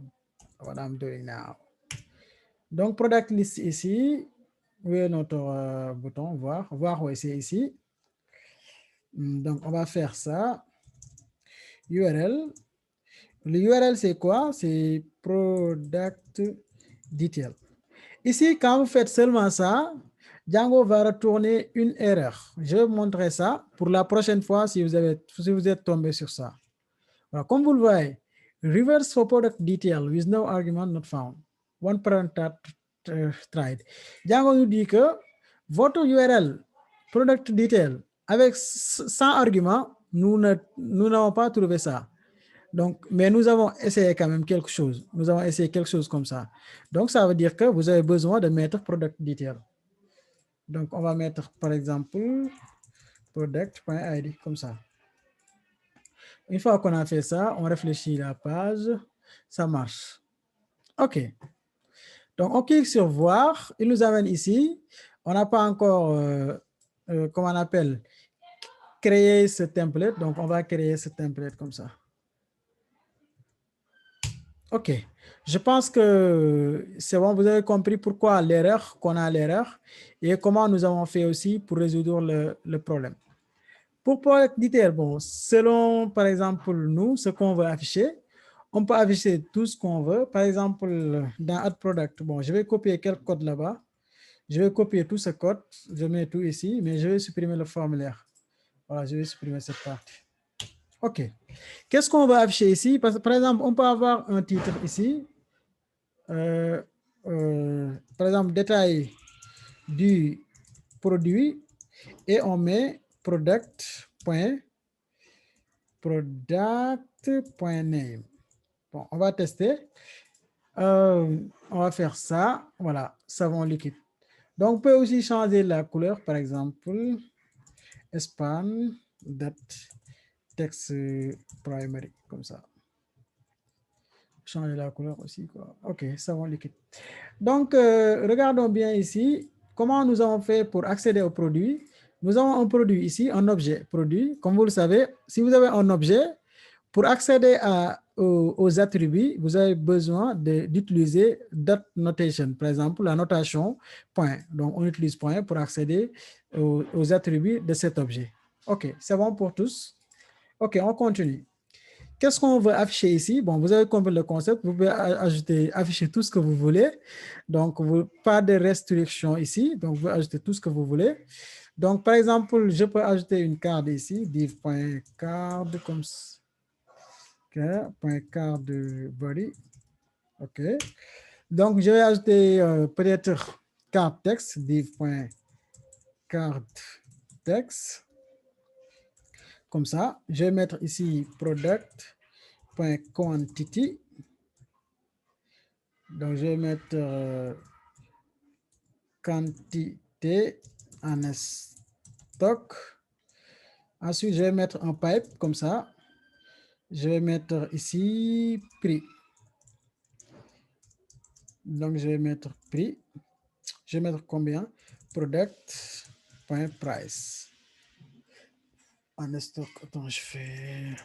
A: what I'm doing now. Donc, product list ici. Où est notre bouton? Voir où c'est ici. Donc, on va faire ça. URL. Le URL, c'est quoi? C'est product detail. Ici, quand vous faites seulement ça, Django va retourner une erreur. Je vais vous montrer ça pour la prochaine fois si vous êtes tombé sur ça. Voilà, comme vous le voyez, reverse for product detail with no argument not found. One parental tried. Django nous dit que votre URL product detail avec 100 arguments, nous n'avons pas trouvé ça. Donc, mais nous avons essayé quand même quelque chose. Nous avons essayé quelque chose comme ça. Donc, ça veut dire que vous avez besoin de mettre product detail. Donc, on va mettre, par exemple, product.id, comme ça. Une fois qu'on a fait ça, on réfléchit la page. Ça marche. OK. Donc, on clique sur voir. Il nous amène ici. On n'a pas encore, comment on appelle, créé ce template. Donc, on va créer ce template comme ça. OK. Je pense que c'est bon, vous avez compris pourquoi l'erreur, qu'on a l'erreur et comment nous avons fait aussi pour résoudre le problème. Pour product detail, bon, selon, par exemple, nous, ce qu'on veut afficher, on peut afficher tout ce qu'on veut. Par exemple, dans Add Product, bon, je vais copier quelques codes là-bas. Je vais copier tout ce code. Je mets tout ici, mais je vais supprimer le formulaire. Voilà, je vais supprimer cette partie. OK. Qu'est-ce qu'on va afficher ici? Par exemple, on peut avoir un titre ici. Par exemple, détail du produit et on met product.name. Bon, on va tester. On va faire ça. Voilà, savon liquide. Donc, on peut aussi changer la couleur, par exemple, span date text primary, comme ça. Changer la couleur aussi, quoi. OK, savon liquide. Donc, regardons bien ici comment nous avons fait pour accéder au produit. Nous avons un produit ici, un objet produit. Comme vous le savez, si vous avez un objet, pour accéder aux attributs, vous avez besoin d'utiliser dot notation. Par exemple, la notation point. Donc, on utilise point pour accéder aux attributs de cet objet. OK, c'est bon pour tous? OK, on continue. Qu'est-ce qu'on veut afficher ici? Bon, vous avez compris le concept. Vous pouvez afficher tout ce que vous voulez. Donc, pas de restriction ici. Donc, vous pouvez ajouter tout ce que vous voulez. Donc, par exemple, je peux ajouter une carte ici, div.card comme ça. .card de body. OK. Donc, je vais ajouter peut-être card text, div.card text. Comme ça. Je vais mettre ici product.quantity. Donc, je vais mettre quantité en stock. Ensuite, je vais mettre un pipe comme ça. Je vais mettre ici prix. Donc, je vais mettre prix. Je vais mettre combien? Product.price. En stock, attends, je fais...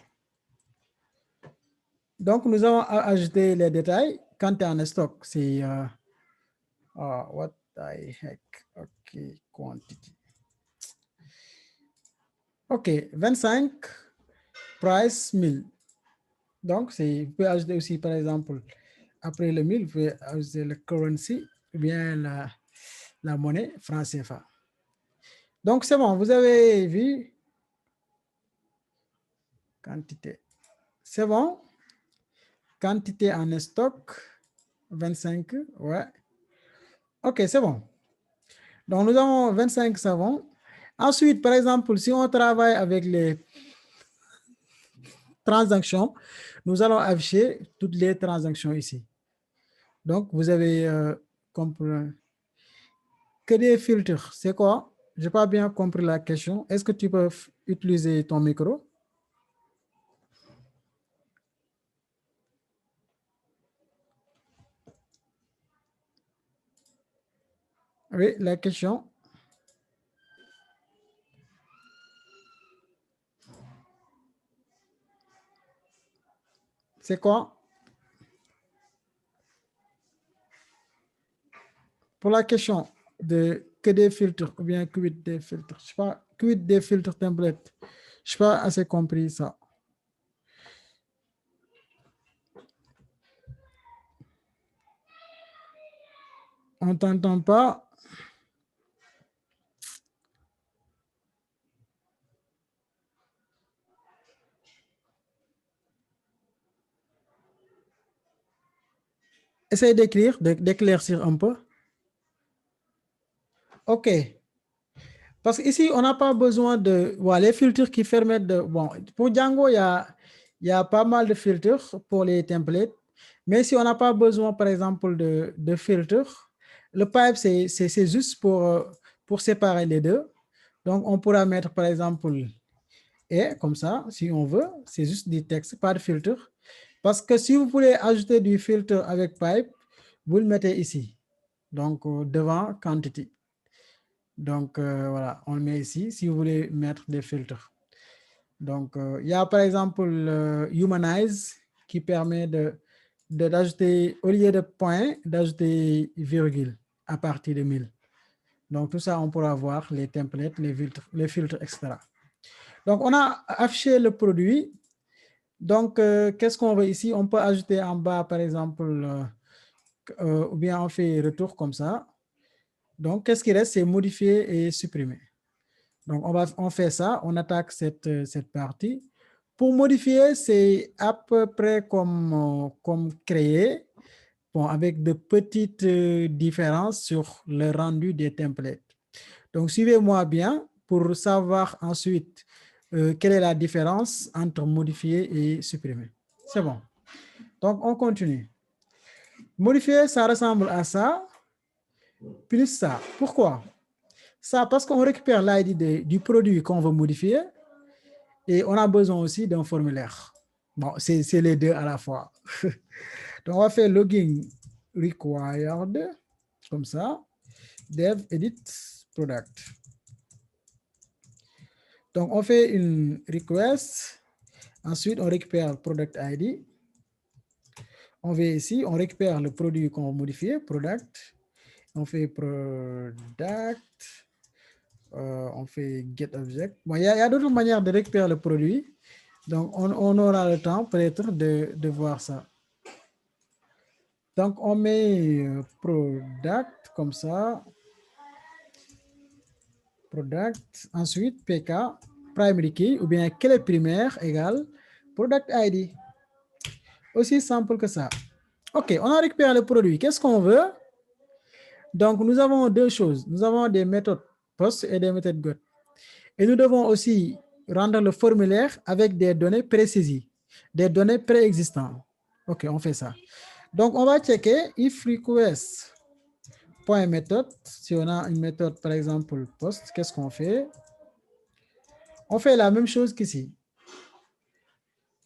A: Donc, nous avons ajouté les détails. Quand tu es en stock, c'est... what the heck? OK, quantity. OK, 25, price 1000. Donc, vous pouvez ajouter aussi, par exemple, après le 1000, vous pouvez ajouter le currency, ou bien la monnaie franc CFA. Donc, c'est bon, vous avez vu. Quantité. C'est bon. Quantité en stock, 25, ouais. OK, c'est bon. Donc, nous avons 25 savons. Ensuite, par exemple, si on travaille avec les transactions, nous allons afficher toutes les transactions ici. Donc, vous avez compris que des filtres. C'est quoi? Je n'ai pas bien compris la question. Est-ce que tu peux utiliser ton micro? Oui, la question. C'est quoi? Pour la question de que des filtres ou bien quid des filtres, je sais pas, quid des filtres templates, je n'ai pas assez compris ça. On ne t'entend pas. Essaye d'écrire, d'éclaircir un peu. OK. Parce qu'ici, on n'a pas besoin de... Voilà, les filtres qui permettent de... Bon, pour Django, il y a pas mal de filtres pour les templates. Mais si on n'a pas besoin, par exemple, de filtres, le pipe, c'est juste pour séparer les deux. Donc, on pourra mettre, par exemple, et comme ça, si on veut, c'est juste du texte, pas de filtre. Parce que si vous voulez ajouter du filtre avec pipe, vous le mettez ici. Donc, devant quantity. Donc, voilà, on le met ici si vous voulez mettre des filtres. Donc, il y a par exemple Humanize qui permet d'ajouter, au lieu de point, d'ajouter virgule à partir de 1000. Donc, tout ça, on pourra voir les templates, les filtres, etc. Donc, on a affiché le produit. Donc, qu'est-ce qu'on veut ici? On peut ajouter en bas, par exemple, ou bien on fait retour comme ça. Donc, qu'est-ce qui reste? C'est modifier et supprimer. Donc, on fait ça, on attaque cette partie. Pour modifier, c'est à peu près comme créer, bon, avec de petites différences sur le rendu des templates. Donc, suivez-moi bien pour savoir ensuite quelle est la différence entre modifier et supprimer. C'est bon. Donc, on continue. Modifier, ça ressemble à ça, plus ça. Pourquoi? Ça, parce qu'on récupère l'ID du produit qu'on veut modifier et on a besoin aussi d'un formulaire. Bon, c'est les deux à la fois. Donc, on va faire login required, comme ça, dev edit product. Donc, on fait une request. Ensuite, on récupère product ID. On va ici, on récupère le produit qu'on va modifier, product. On fait product. On fait get object. Bon, il y a d'autres manières de récupérer le produit. Donc, on aura le temps peut-être de voir ça. Donc, on met product comme ça. Product. Ensuite, PK, primary key, ou bien clé primaire égale product ID. Aussi simple que ça. OK, on a récupéré le produit. Qu'est-ce qu'on veut? Donc, nous avons deux choses. Nous avons des méthodes post et des méthodes get. Et nous devons aussi rendre le formulaire avec des données précises, des données préexistantes. OK, on fait ça. Donc, on va checker if request point méthode. Si on a une méthode, par exemple, post, qu'est-ce qu'on fait? On fait la même chose qu'ici.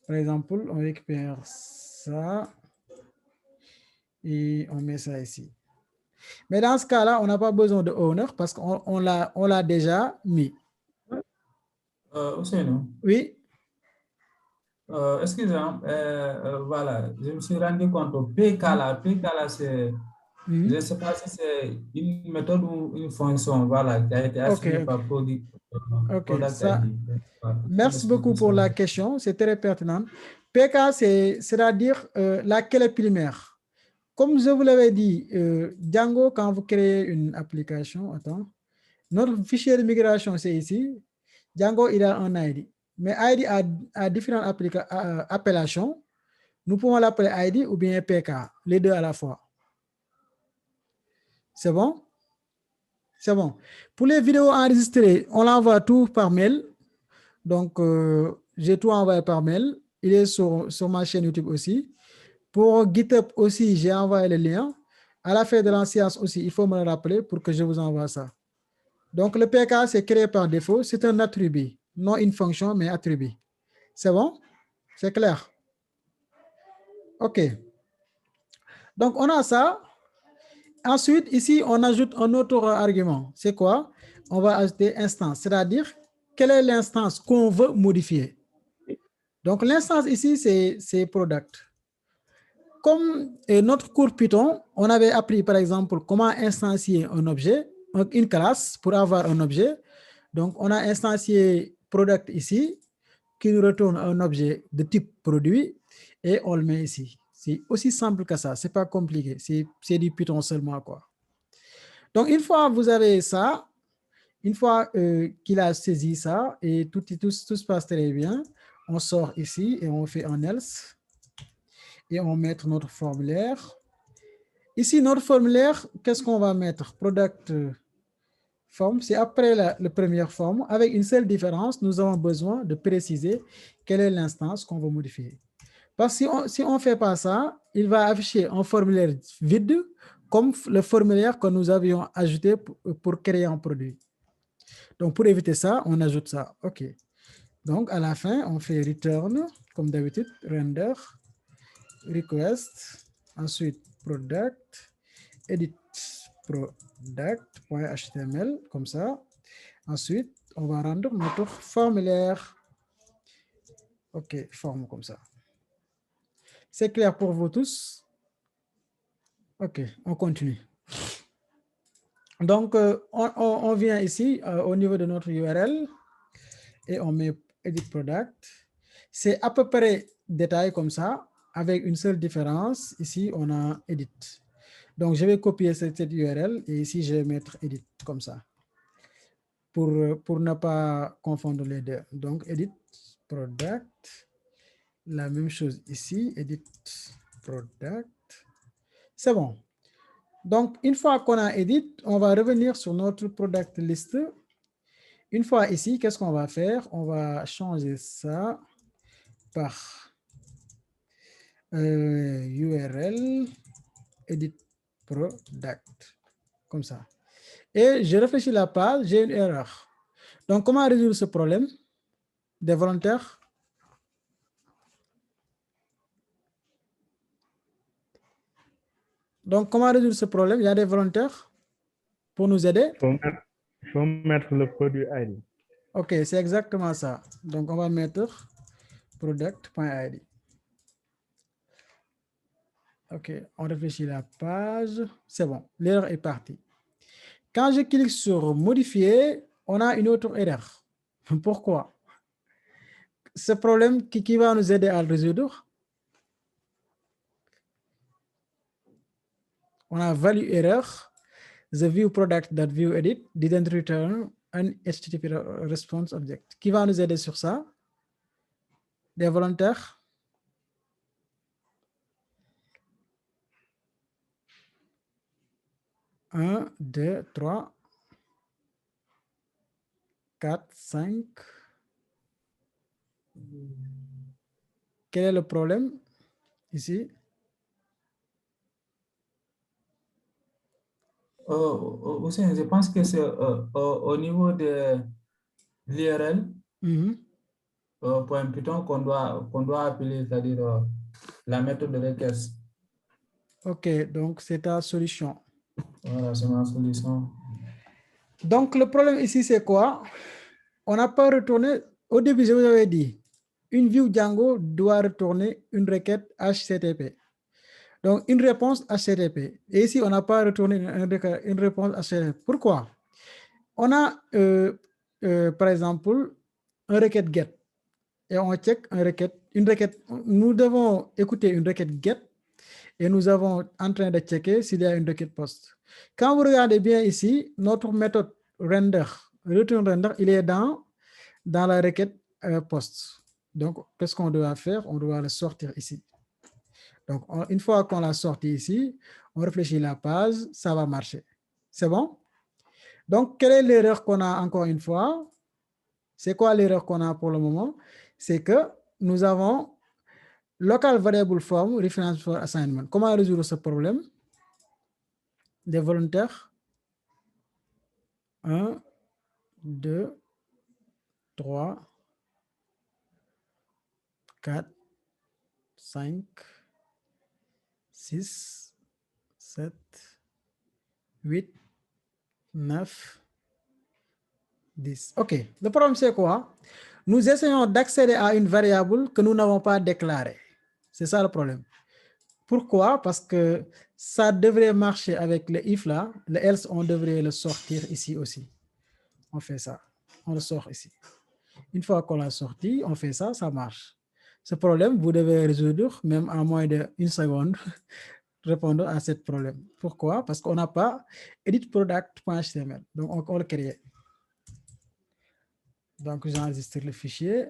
A: Par exemple, on récupère ça et on met ça ici. Mais dans ce cas-là, on n'a pas besoin de owner parce qu'on l'a déjà mis.
B: Ousseynou,
A: Oui.
B: excusez-moi, voilà, je me suis rendu compte au PK là, c'est, je ne sais pas si c'est une méthode ou une fonction, voilà, qui a été assignée par product
A: ça.
B: ID.
A: Merci beaucoup pour la question, c'est très pertinent. PK, c'est-à-dire la clé primaire. Comme je vous l'avais dit, Django, quand vous créez une application, attends, notre fichier de migration, c'est ici. Django, il a un ID. Mais ID a différentes appellations. Nous pouvons l'appeler ID ou bien PK, les deux à la fois. C'est bon? C'est bon. Pour les vidéos enregistrées, on l'envoie tout par mail. Donc, j'ai tout envoyé par mail. Il est sur ma chaîne YouTube aussi. Pour GitHub aussi, j'ai envoyé le lien. À la fin de la séance aussi, il faut me le rappeler pour que je vous envoie ça. Donc, le PK, c'est créé par défaut. C'est un attribut, non une fonction, mais attribut. C'est bon? C'est clair? OK. Donc, on a ça. Ensuite, ici, on ajoute un autre argument. C'est quoi? On va ajouter instance, c'est-à-dire quelle est l'instance qu'on veut modifier. Donc, l'instance ici, c'est product. Comme notre cours Python, on avait appris, par exemple, comment instancier un objet, une classe pour avoir un objet. Donc, on a instancié product ici, qui nous retourne un objet de type produit, et on le met ici. C'est aussi simple que ça, c'est pas compliqué, c'est du Python seulement, quoi. Donc, une fois vous avez ça, une fois qu'il a saisi ça, et tout se passe très bien, on sort ici et on fait un else, et on met notre formulaire. Ici, notre formulaire, qu'est-ce qu'on va mettre? Product form, c'est après la première forme. Avec une seule différence, nous avons besoin de préciser quelle est l'instance qu'on va modifier. Parce que si on ne fait pas ça, il va afficher un formulaire vide comme le formulaire que nous avions ajouté pour créer un produit. Donc, pour éviter ça, on ajoute ça. OK. Donc, à la fin, on fait return, comme d'habitude, render, request, ensuite product, edit product.html, comme ça. Ensuite, on va rendre notre formulaire. OK, forme comme ça. C'est clair pour vous tous? OK, on continue. Donc, on vient ici au niveau de notre URL et on met edit product. C'est à peu près détaillé comme ça, avec une seule différence. Ici, on a edit. Donc, je vais copier cette URL et ici, je vais mettre edit comme ça pour ne pas confondre les deux. Donc, edit product. La même chose ici, edit product. C'est bon. Donc, une fois qu'on a edit, on va revenir sur notre product list. Une fois ici, qu'est-ce qu'on va faire? On va changer ça par URL edit product, comme ça. Et je réfléchis la page, j'ai une erreur. Donc, comment résoudre ce problème des volontaires? Donc, comment résoudre ce problème? Il y a des volontaires pour nous aider?
D: Il faut mettre le produit ID.
A: OK, c'est exactement ça. Donc, on va mettre product.id. OK, on réfléchit la page. C'est bon, l'erreur est partie. Quand je clique sur modifier, on a une autre erreur. Pourquoi? Ce problème qui va nous aider à le résoudre, on a value error. The view product that view edit didn't return an HTTP response object. Qui va nous aider sur ça? Des volontaires? Un, deux, trois, 4, 5. Quel est le problème ici?
B: Je pense que c'est au niveau de l'URL point Python qu'on doit appeler, c'est-à-dire la méthode de requête.
A: OK, donc c'est ta solution.
B: Voilà, c'est ma solution.
A: Donc le problème ici, c'est quoi? On n'a pas retourné, au début, je vous avais dit, une view Django doit retourner une requête HTTP. Donc, une réponse HTTP. Et ici, on n'a pas retourné une réponse HTTP. Pourquoi? On a, par exemple, un requête GET. Et on check une requête. Nous devons écouter une requête GET. Et nous avons en train de checker s'il y a une requête POST. Quand vous regardez bien ici, notre méthode render, return render, il est dans la requête POST. Donc, qu'est-ce qu'on doit faire? On doit le sortir ici. Donc, une fois qu'on l'a sorti ici, on réfléchit la page, ça va marcher. C'est bon? Donc, quelle est l'erreur qu'on a encore une fois? C'est quoi l'erreur qu'on a pour le moment? C'est que nous avons local variable form reference for assignment. Comment résoudre ce problème? Des volontaires? 1, 2, 3, 4, 5, 6, 7, 8, 9, 10. OK. Le problème, c'est quoi? Nous essayons d'accéder à une variable que nous n'avons pas déclarée. C'est ça le problème. Pourquoi? Parce que ça devrait marcher avec le if là. Le else, on devrait le sortir ici aussi. On fait ça. On le sort ici. Une fois qu'on l'a sorti, on fait ça, ça marche. Ce problème, vous devez résoudre même en moins d'1 seconde, répondre à ce problème. Pourquoi? Parce qu'on n'a pas editproduct.html. Donc, on le crée. Donc, j'enregistre le fichier.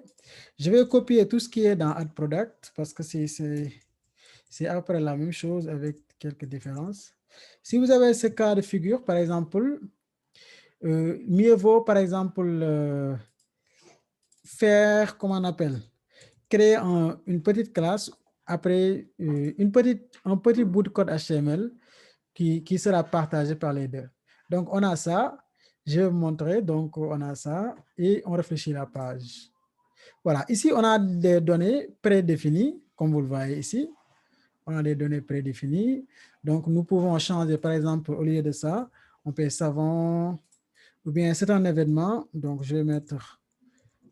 A: Je vais copier tout ce qui est dans add_product parce que c'est après la même chose avec quelques différences. Si vous avez ce cas de figure, par exemple, mieux vaut, par exemple, faire, comment on appelle, créer une petite classe, après un petit bout de code HTML qui sera partagé par les deux. Donc, on a ça. Je vais vous montrer. Donc, on a ça et on réfléchit la page. Voilà. Ici, on a des données prédéfinies, comme vous le voyez ici. On a des données prédéfinies. Donc, nous pouvons changer, par exemple, au lieu de ça, on peut savon ou bien c'est un événement. Donc, je vais mettre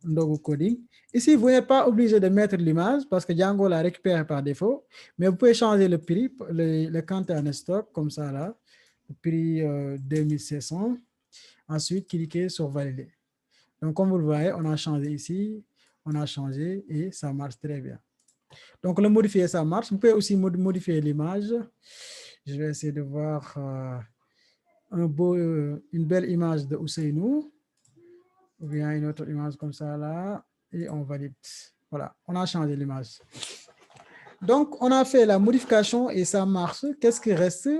A: Ndogo Coding. Ici, vous n'êtes pas obligé de mettre l'image parce que Django la récupère par défaut, mais vous pouvez changer le prix, le compte en stock, comme ça là, le prix 2700. Ensuite, cliquez sur valider. Donc, comme vous le voyez, on a changé ici, on a changé et ça marche très bien. Donc, le modifier, ça marche. Vous pouvez aussi modifier l'image. Je vais essayer de voir une belle image de Ousseynou. Ou bien une autre image comme ça là. et on valide. Voilà, on a changé l'image. Donc, on a fait la modification et ça marche. Qu'est-ce qui reste?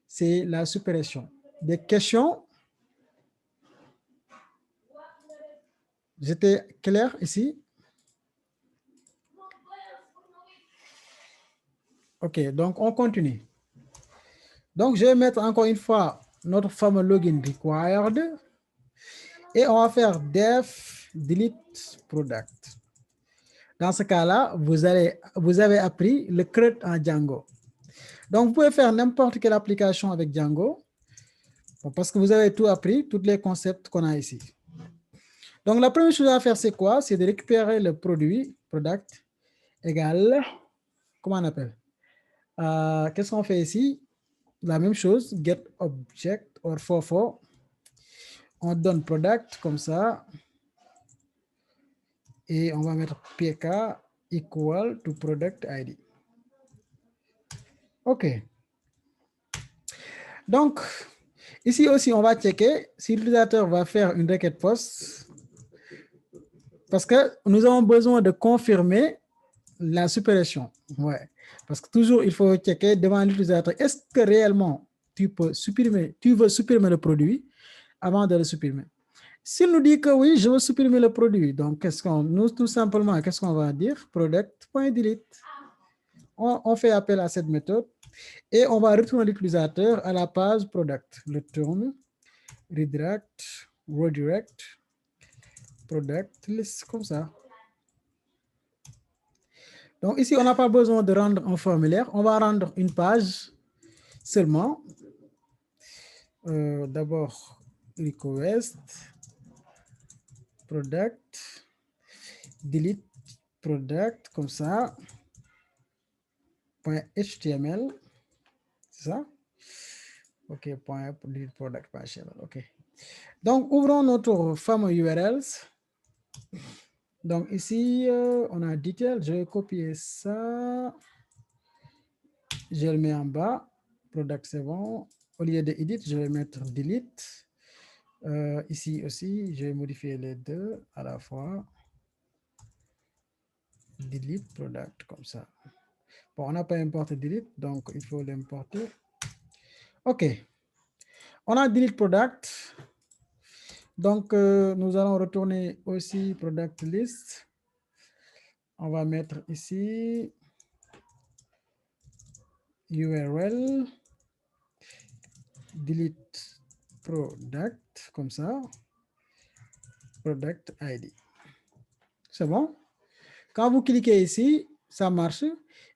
A: C'est la suppression. Des questions? J'étais clair ici? OK, donc on continue. Donc, je vais mettre encore une fois notre fameux login required et on va faire def delete product. Dans ce cas-là, vous avez appris le CRUD en Django. Donc, vous pouvez faire n'importe quelle application avec Django parce que vous avez tout appris, tous les concepts qu'on a ici. Donc, la première chose à faire, c'est quoi? C'est de récupérer le produit, product, égal, comment on appelle? Qu'est-ce qu'on fait ici? La même chose, get object or fofo. On donne product comme ça. Et on va mettre pk equal to product ID. OK. Donc, ici aussi, on va checker si l'utilisateur va faire une requête post parce que nous avons besoin de confirmer la suppression. Ouais. Parce que toujours, il faut checker devant l'utilisateur. Est-ce que réellement, tu veux supprimer le produit avant de le supprimer? S'il nous dit que oui, je veux supprimer le produit, donc tout simplement, qu'est-ce qu'on va dire? Product.delete. On fait appel à cette méthode et on va retourner l'utilisateur à la page product. Return, redirect, product list, comme ça. Donc ici, on n'a pas besoin de rendre un formulaire. On va rendre une page seulement. D'abord, request, product, delete product, comme ça. .html, c'est ça? OK, delete product.html, OK. Donc, ouvrons notre fameux URLs. Donc, ici, on a detail. Je vais copier ça. Je le mets en bas. Product, c'est bon. Au lieu de edit, je vais mettre delete. Ici aussi, je vais modifier les deux à la fois. Delete product, comme ça. Bon, on n'a pas importé delete, donc il faut l'importer. OK. On a delete product. Donc, nous allons retourner aussi product list. On va mettre ici URL delete product, comme ça. Product ID. C'est bon? Quand vous cliquez ici, ça marche.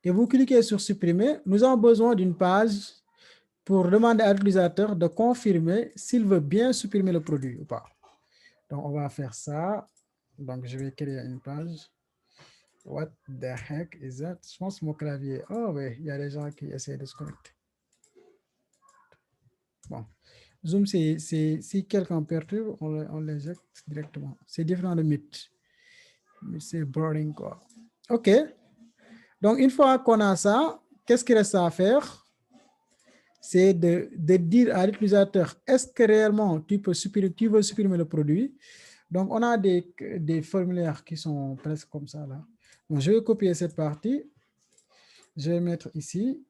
A: Et vous cliquez sur supprimer. Nous avons besoin d'une page pour demander à l'utilisateur de confirmer s'il veut bien supprimer le produit ou pas. Donc, on va faire ça. Donc, je vais créer une page. What the heck is that? Je pense mon clavier. Oh oui, il y a des gens qui essaient de se connecter. Bon. Zoom, si quelqu'un perturbe, on l'éjecte directement. C'est différent de Meet. Mais c'est boring, quoi. OK. Donc, une fois qu'on a ça, qu'est-ce qu'il reste à faire? C'est de dire à l'utilisateur, est-ce que réellement tu veux supprimer le produit? Donc, on a des formulaires qui sont presque comme ça, là. Donc, je vais copier cette partie. Je vais mettre ici.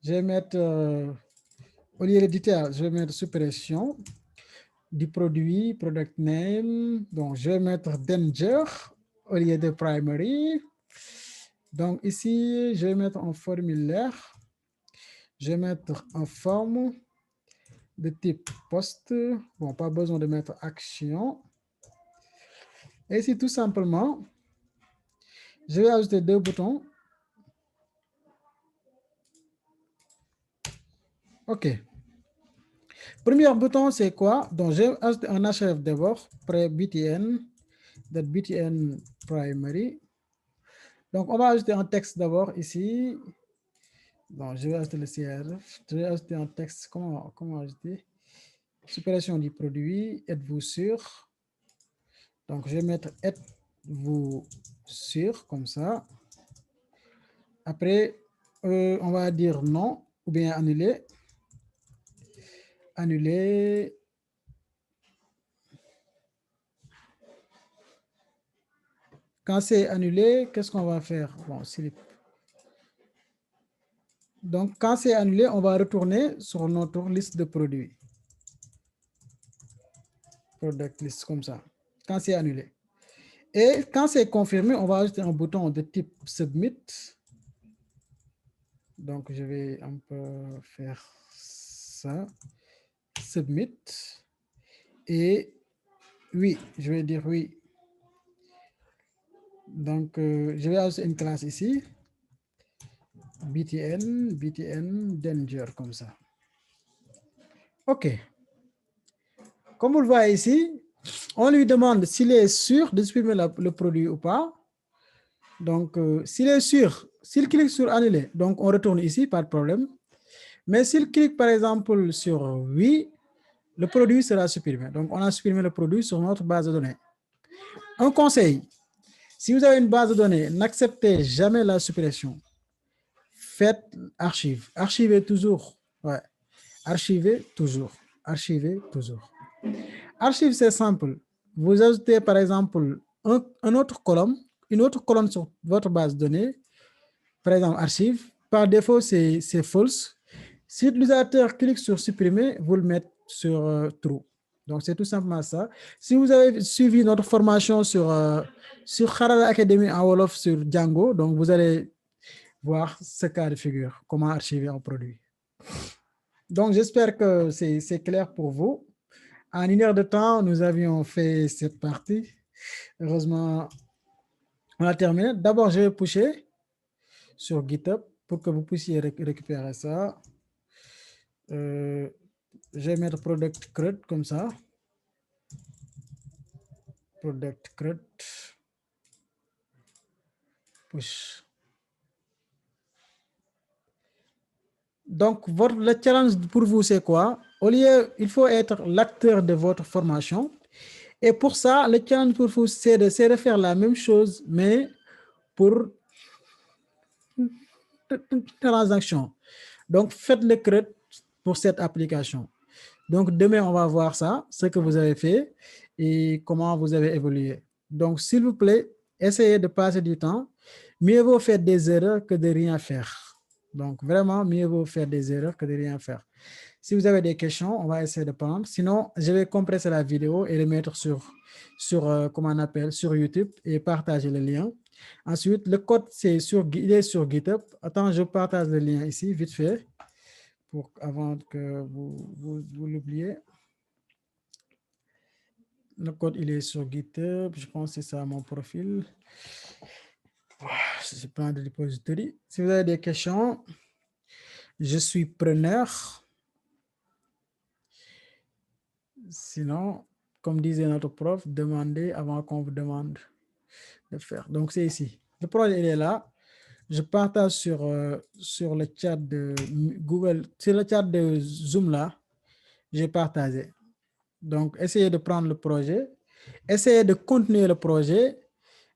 A: Je vais mettre, au lieu de detail, je vais mettre suppression du produit, product name. Donc, je vais mettre danger au lieu de primary. Donc, ici, je vais mettre un formulaire. Je vais mettre un forme de type post. Bon, pas besoin de mettre action. Et ici, tout simplement, je vais ajouter deux boutons. OK. Premier bouton, c'est quoi? Donc, j'ai ajouté un href d'abord, btn primary. Donc, on va ajouter un texte d'abord ici. Donc, je vais ajouter le CRF. Je vais ajouter un texte. Comment ajouter? Suppression du produit. Êtes-vous sûr? Donc, je vais mettre êtes-vous sûr, comme ça. Après, on va dire non ou bien annuler. Annuler. Quand c'est annulé, qu'est-ce qu'on va faire? Bon, slip. Donc, quand c'est annulé, on va retourner sur notre liste de produits. Product list, comme ça. Quand c'est annulé. Et quand c'est confirmé, on va ajouter un bouton de type Submit. Donc, je vais un peu faire ça. Submit. Et oui, je vais dire oui. Donc, je vais ajouter une classe ici. BTN Danger, comme ça. OK. Comme vous le voyez ici, on lui demande s'il est sûr de supprimer le produit ou pas. Donc, s'il est sûr, s'il clique sur annuler, donc on retourne ici, pas de problème. Mais s'il clique par exemple sur oui, le produit sera supprimé. Donc, on a supprimé le produit sur notre base de données. Un conseil, si vous avez une base de données, n'acceptez jamais la suppression. Faites archive. Archivez toujours. Ouais. Archivez toujours. Archivez toujours. Archive, c'est simple. Vous ajoutez par exemple un autre colonne, une autre colonne sur votre base de données. Par exemple, archive. Par défaut, c'est false. Si l'utilisateur clique sur supprimer, vous le mettez sur true. Donc, c'est tout simplement ça. Si vous avez suivi notre formation sur Harala Academy en Wolof sur Django, donc vous allez voir ce cas de figure, comment archiver un produit. Donc, j'espère que c'est clair pour vous. En 1 heure de temps, nous avions fait cette partie. Heureusement, on a terminé. D'abord, je vais pusher sur GitHub pour que vous puissiez récupérer ça. Je vais mettre product CRUD comme ça. Product CRUD. Push. Donc, le challenge pour vous, c'est quoi? Au lieu, il faut être l'acteur de votre formation. Et pour ça, le challenge pour vous, c'est de faire la même chose, mais pour transaction. Donc, faites le CRUD pour cette application. Donc, demain, on va voir ça, ce que vous avez fait et comment vous avez évolué. Donc, s'il vous plaît, essayez de passer du temps. Mieux vaut faire des erreurs que de rien faire. Donc, vraiment, mieux vaut faire des erreurs que de rien faire. Si vous avez des questions, on va essayer de prendre. Sinon, je vais compresser la vidéo et le mettre sur comment on appelle, sur YouTube et partager le lien. Ensuite, le code, il est sur GitHub. Attends, je partage le lien ici, vite fait, avant que vous l'oubliez. Le code, il est sur GitHub. Je pense que c'est ça mon profil. Je prends de repository. Si vous avez des questions, je suis preneur. Sinon, comme disait notre prof, demandez avant qu'on vous demande de faire. Donc, c'est ici. Le projet, il est là. Je partage sur le chat de Google, sur le chat de Zoom là. J'ai partagé. Donc, essayez de prendre le projet. Essayez de continuer le projet,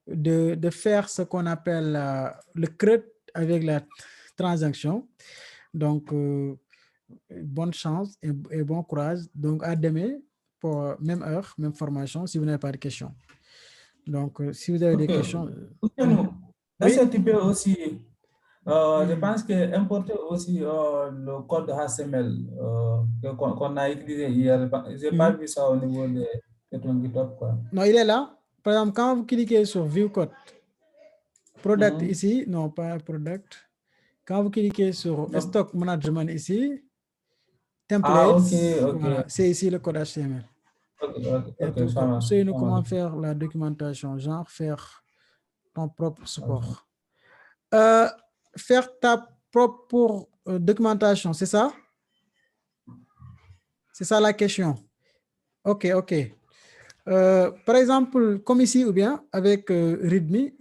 A: de faire ce qu'on appelle le CRUD avec la transaction. Donc, bonne chance et bon courage. Donc, à demain pour même heure, même formation, si vous n'avez pas de questions. Donc, si vous avez des questions...
B: Est-ce que tu peux aussi, je pense que importer aussi le code HTML qu'on a utilisé hier, je n'ai pas vu ça au niveau de ton GitHub, quoi.
A: Non, il est là. Par exemple, quand vous cliquez sur View Code, Product ici, non, pas Product. Quand vous cliquez sur Stock Management ici, Templates, voilà, c'est ici le code HTML. C'est comment faire la documentation, genre faire ton propre support. Faire ta propre documentation, c'est ça? C'est ça la question. OK. Par exemple, comme ici ou bien avec README,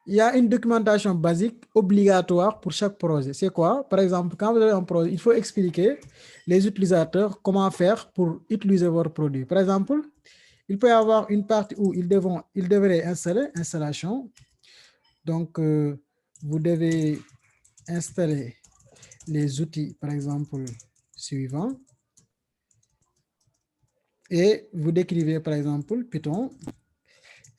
A: il y a une documentation basique obligatoire pour chaque projet. C'est quoi? Par exemple, quand vous avez un projet, il faut expliquer les utilisateurs comment faire pour utiliser votre produit. Par exemple, il peut y avoir une partie où ils devraient installer installation. Donc, vous devez installer les outils, par exemple, suivants. Et vous décrivez, par exemple, Python,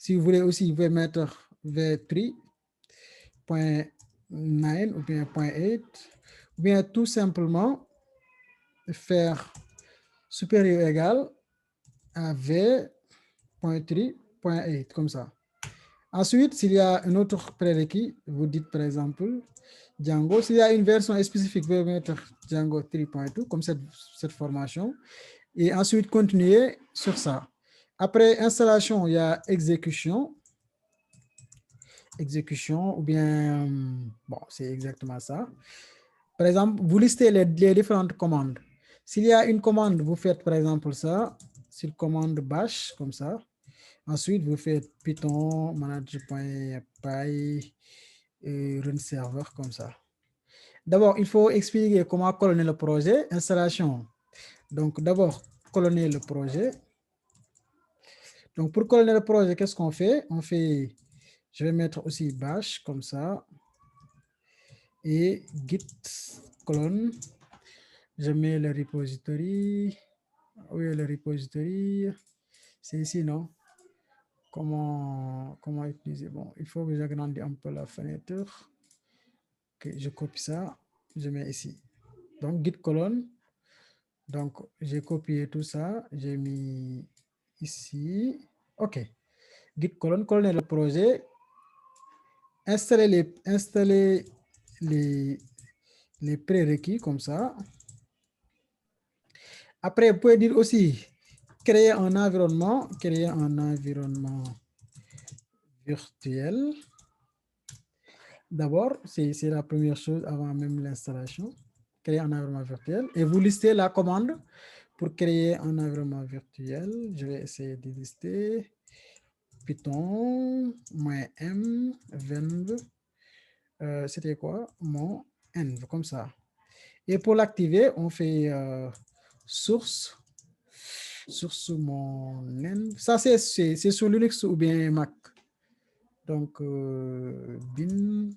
A: Si vous voulez aussi, vous pouvez mettre v3.9 ou bien .8, ou bien tout simplement faire supérieur ou égal à v.3.8, comme ça. Ensuite, s'il y a un autre prérequis, vous dites par exemple Django. S'il y a une version spécifique, vous pouvez mettre Django 3.2, comme cette formation. Et ensuite, continuer sur ça. Après installation, il y a exécution. Exécution, ou bien, bon, c'est exactement ça. Par exemple, vous listez les différentes commandes. S'il y a une commande, vous faites par exemple ça, sur commande bash, comme ça. Ensuite, vous faites Python, manager.py, run server, comme ça. D'abord, il faut expliquer comment colonner le projet, installation. Donc, d'abord, colonner le projet. Donc, pour colonner le projet, qu'est-ce qu'on fait? On fait, je vais mettre aussi bash, comme ça. Et git clone. Je mets le repository. Oui, le repository. C'est ici, non? Comment utiliser? Bon, il faut que j'agrandisse un peu la fenêtre. Ok, je copie ça. Je mets ici. Donc, git colonne. Donc, j'ai copié tout ça. J'ai mis ici. OK. Git colonne, colonner le projet. Installer les prérequis comme ça. Après, vous pouvez dire aussi créer un environnement virtuel. D'abord, c'est la première chose avant même l'installation. Créer un environnement virtuel. Et vous listez la commande pour créer un environnement virtuel. Je vais essayer de lister Python, -m, venv. C'était quoi? Mon env, comme ça. Et pour l'activer, on fait source mon env. Ça, c'est sur Linux ou bien Mac. Donc, bin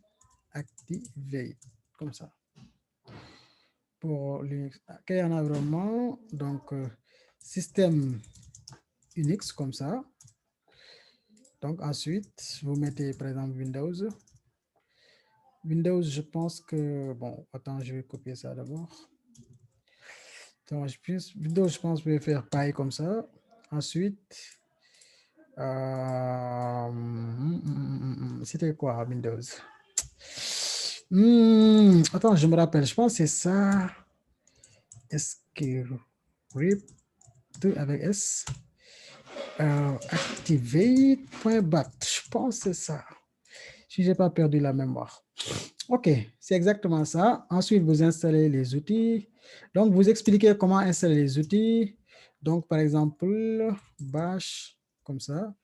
A: activate, comme ça. Pour Linux, créer un environnement, donc système Unix, comme ça. Donc, ensuite, vous mettez par exemple Windows. Windows, je pense que, bon, attends, je vais copier ça d'abord. Windows, je pense que je vais faire pareil comme ça. Ensuite, c'était quoi Windows? Attends, je me rappelle, je pense que c'est ça. Script avec S. Activate.bat. Je pense que c'est ça. Si je n'ai pas perdu la mémoire. OK, c'est exactement ça. Ensuite, vous installez les outils. Donc, vous expliquez comment installer les outils. Donc, par exemple, bash, comme ça.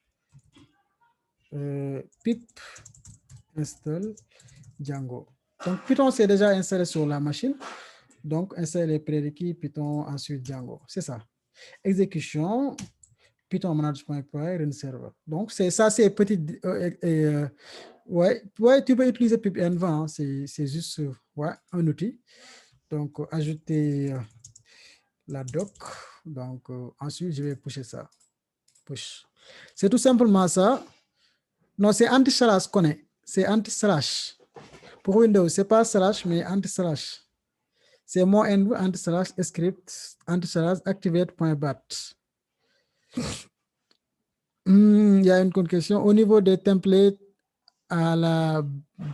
A: Pip install Django. Donc, Python, c'est déjà installé sur la machine. Donc, installer les prérequis Python, ensuite Django. C'est ça. Exécution, Python manage.py, run server. Donc, c'est ça, c'est petit. Ouais, tu peux utiliser pipenv, hein, c'est juste ouais, un outil. Donc, ajouter la doc. Donc, ensuite, je vais pusher ça. Push. C'est tout simplement ça. Non, c'est anti-slash connaît. C'est anti-slash. Pour Windows, c'est pas slash, mais anti-slash. C'est mon env anti-slash script anti-slash activate.bat. Il y a une question. Au niveau des templates à la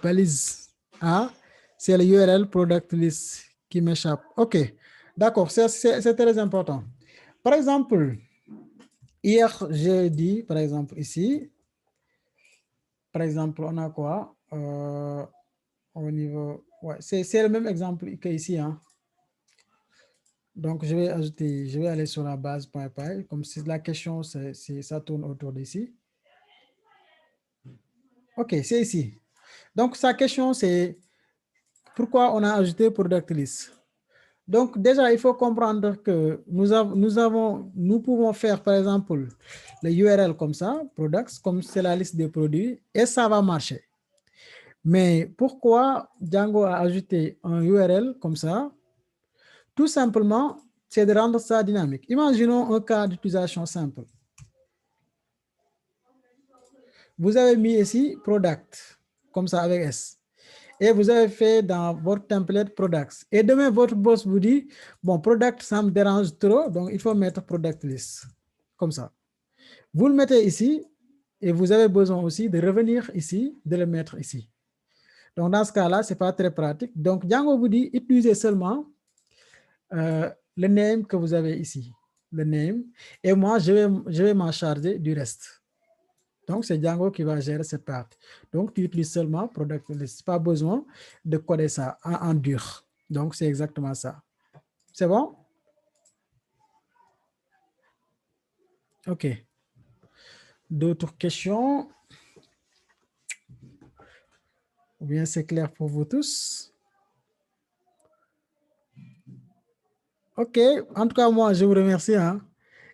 A: balise A, c'est le URL product list qui m'échappe. OK, d'accord, c'est très important. Par exemple, hier, j'ai dit, par exemple, ici, par exemple, on a quoi au niveau, ouais, c'est le même exemple qu'ici, hein. Donc, je vais ajouter, je vais aller sur la base.py, comme si la question, ça tourne autour d'ici. OK, c'est ici. Donc, sa question, c'est pourquoi on a ajouté product list. Donc, déjà, il faut comprendre que nous pouvons faire, par exemple, le URL comme ça, products, comme c'est la liste des produits, et ça va marcher. Mais pourquoi Django a ajouté un URL comme ça? Tout simplement, c'est de rendre ça dynamique. Imaginons un cas d'utilisation simple. vous avez mis ici product, comme ça avec S. Et vous avez fait dans votre template products. Et demain, votre boss vous dit, bon, product, ça me dérange trop, donc il faut mettre product list, comme ça. Vous le mettez ici et vous avez besoin aussi de revenir ici, de le mettre ici. Donc, dans ce cas-là, ce n'est pas très pratique. Donc, Django vous dit, utilisez seulement le name que vous avez ici, le name. Et moi, je vais m'en charger du reste. Donc, c'est Django qui va gérer cette partie. Donc, tu utilises seulement product list. Pas besoin de coder ça en dur. Donc, c'est exactement ça. C'est bon? OK. D'autres questions? Ou bien c'est clair pour vous tous? OK. En tout cas, moi, je vous remercie. Hein,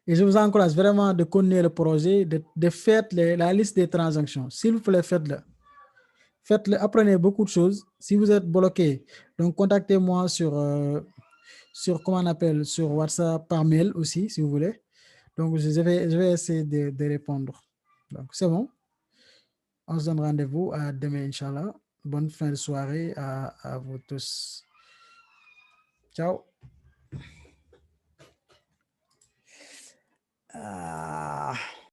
A: et je vous encourage vraiment de connaître le projet, de faire la liste des transactions. S'il vous plaît, faites-le. Faites-le, apprenez beaucoup de choses. Si vous êtes bloqué, donc contactez-moi sur comment on appelle, sur WhatsApp, par mail aussi, si vous voulez. Donc, je vais essayer de répondre. Donc, c'est bon. On se donne rendez-vous à demain, Inch'Allah. Bonne fin de soirée à vous tous. Ciao.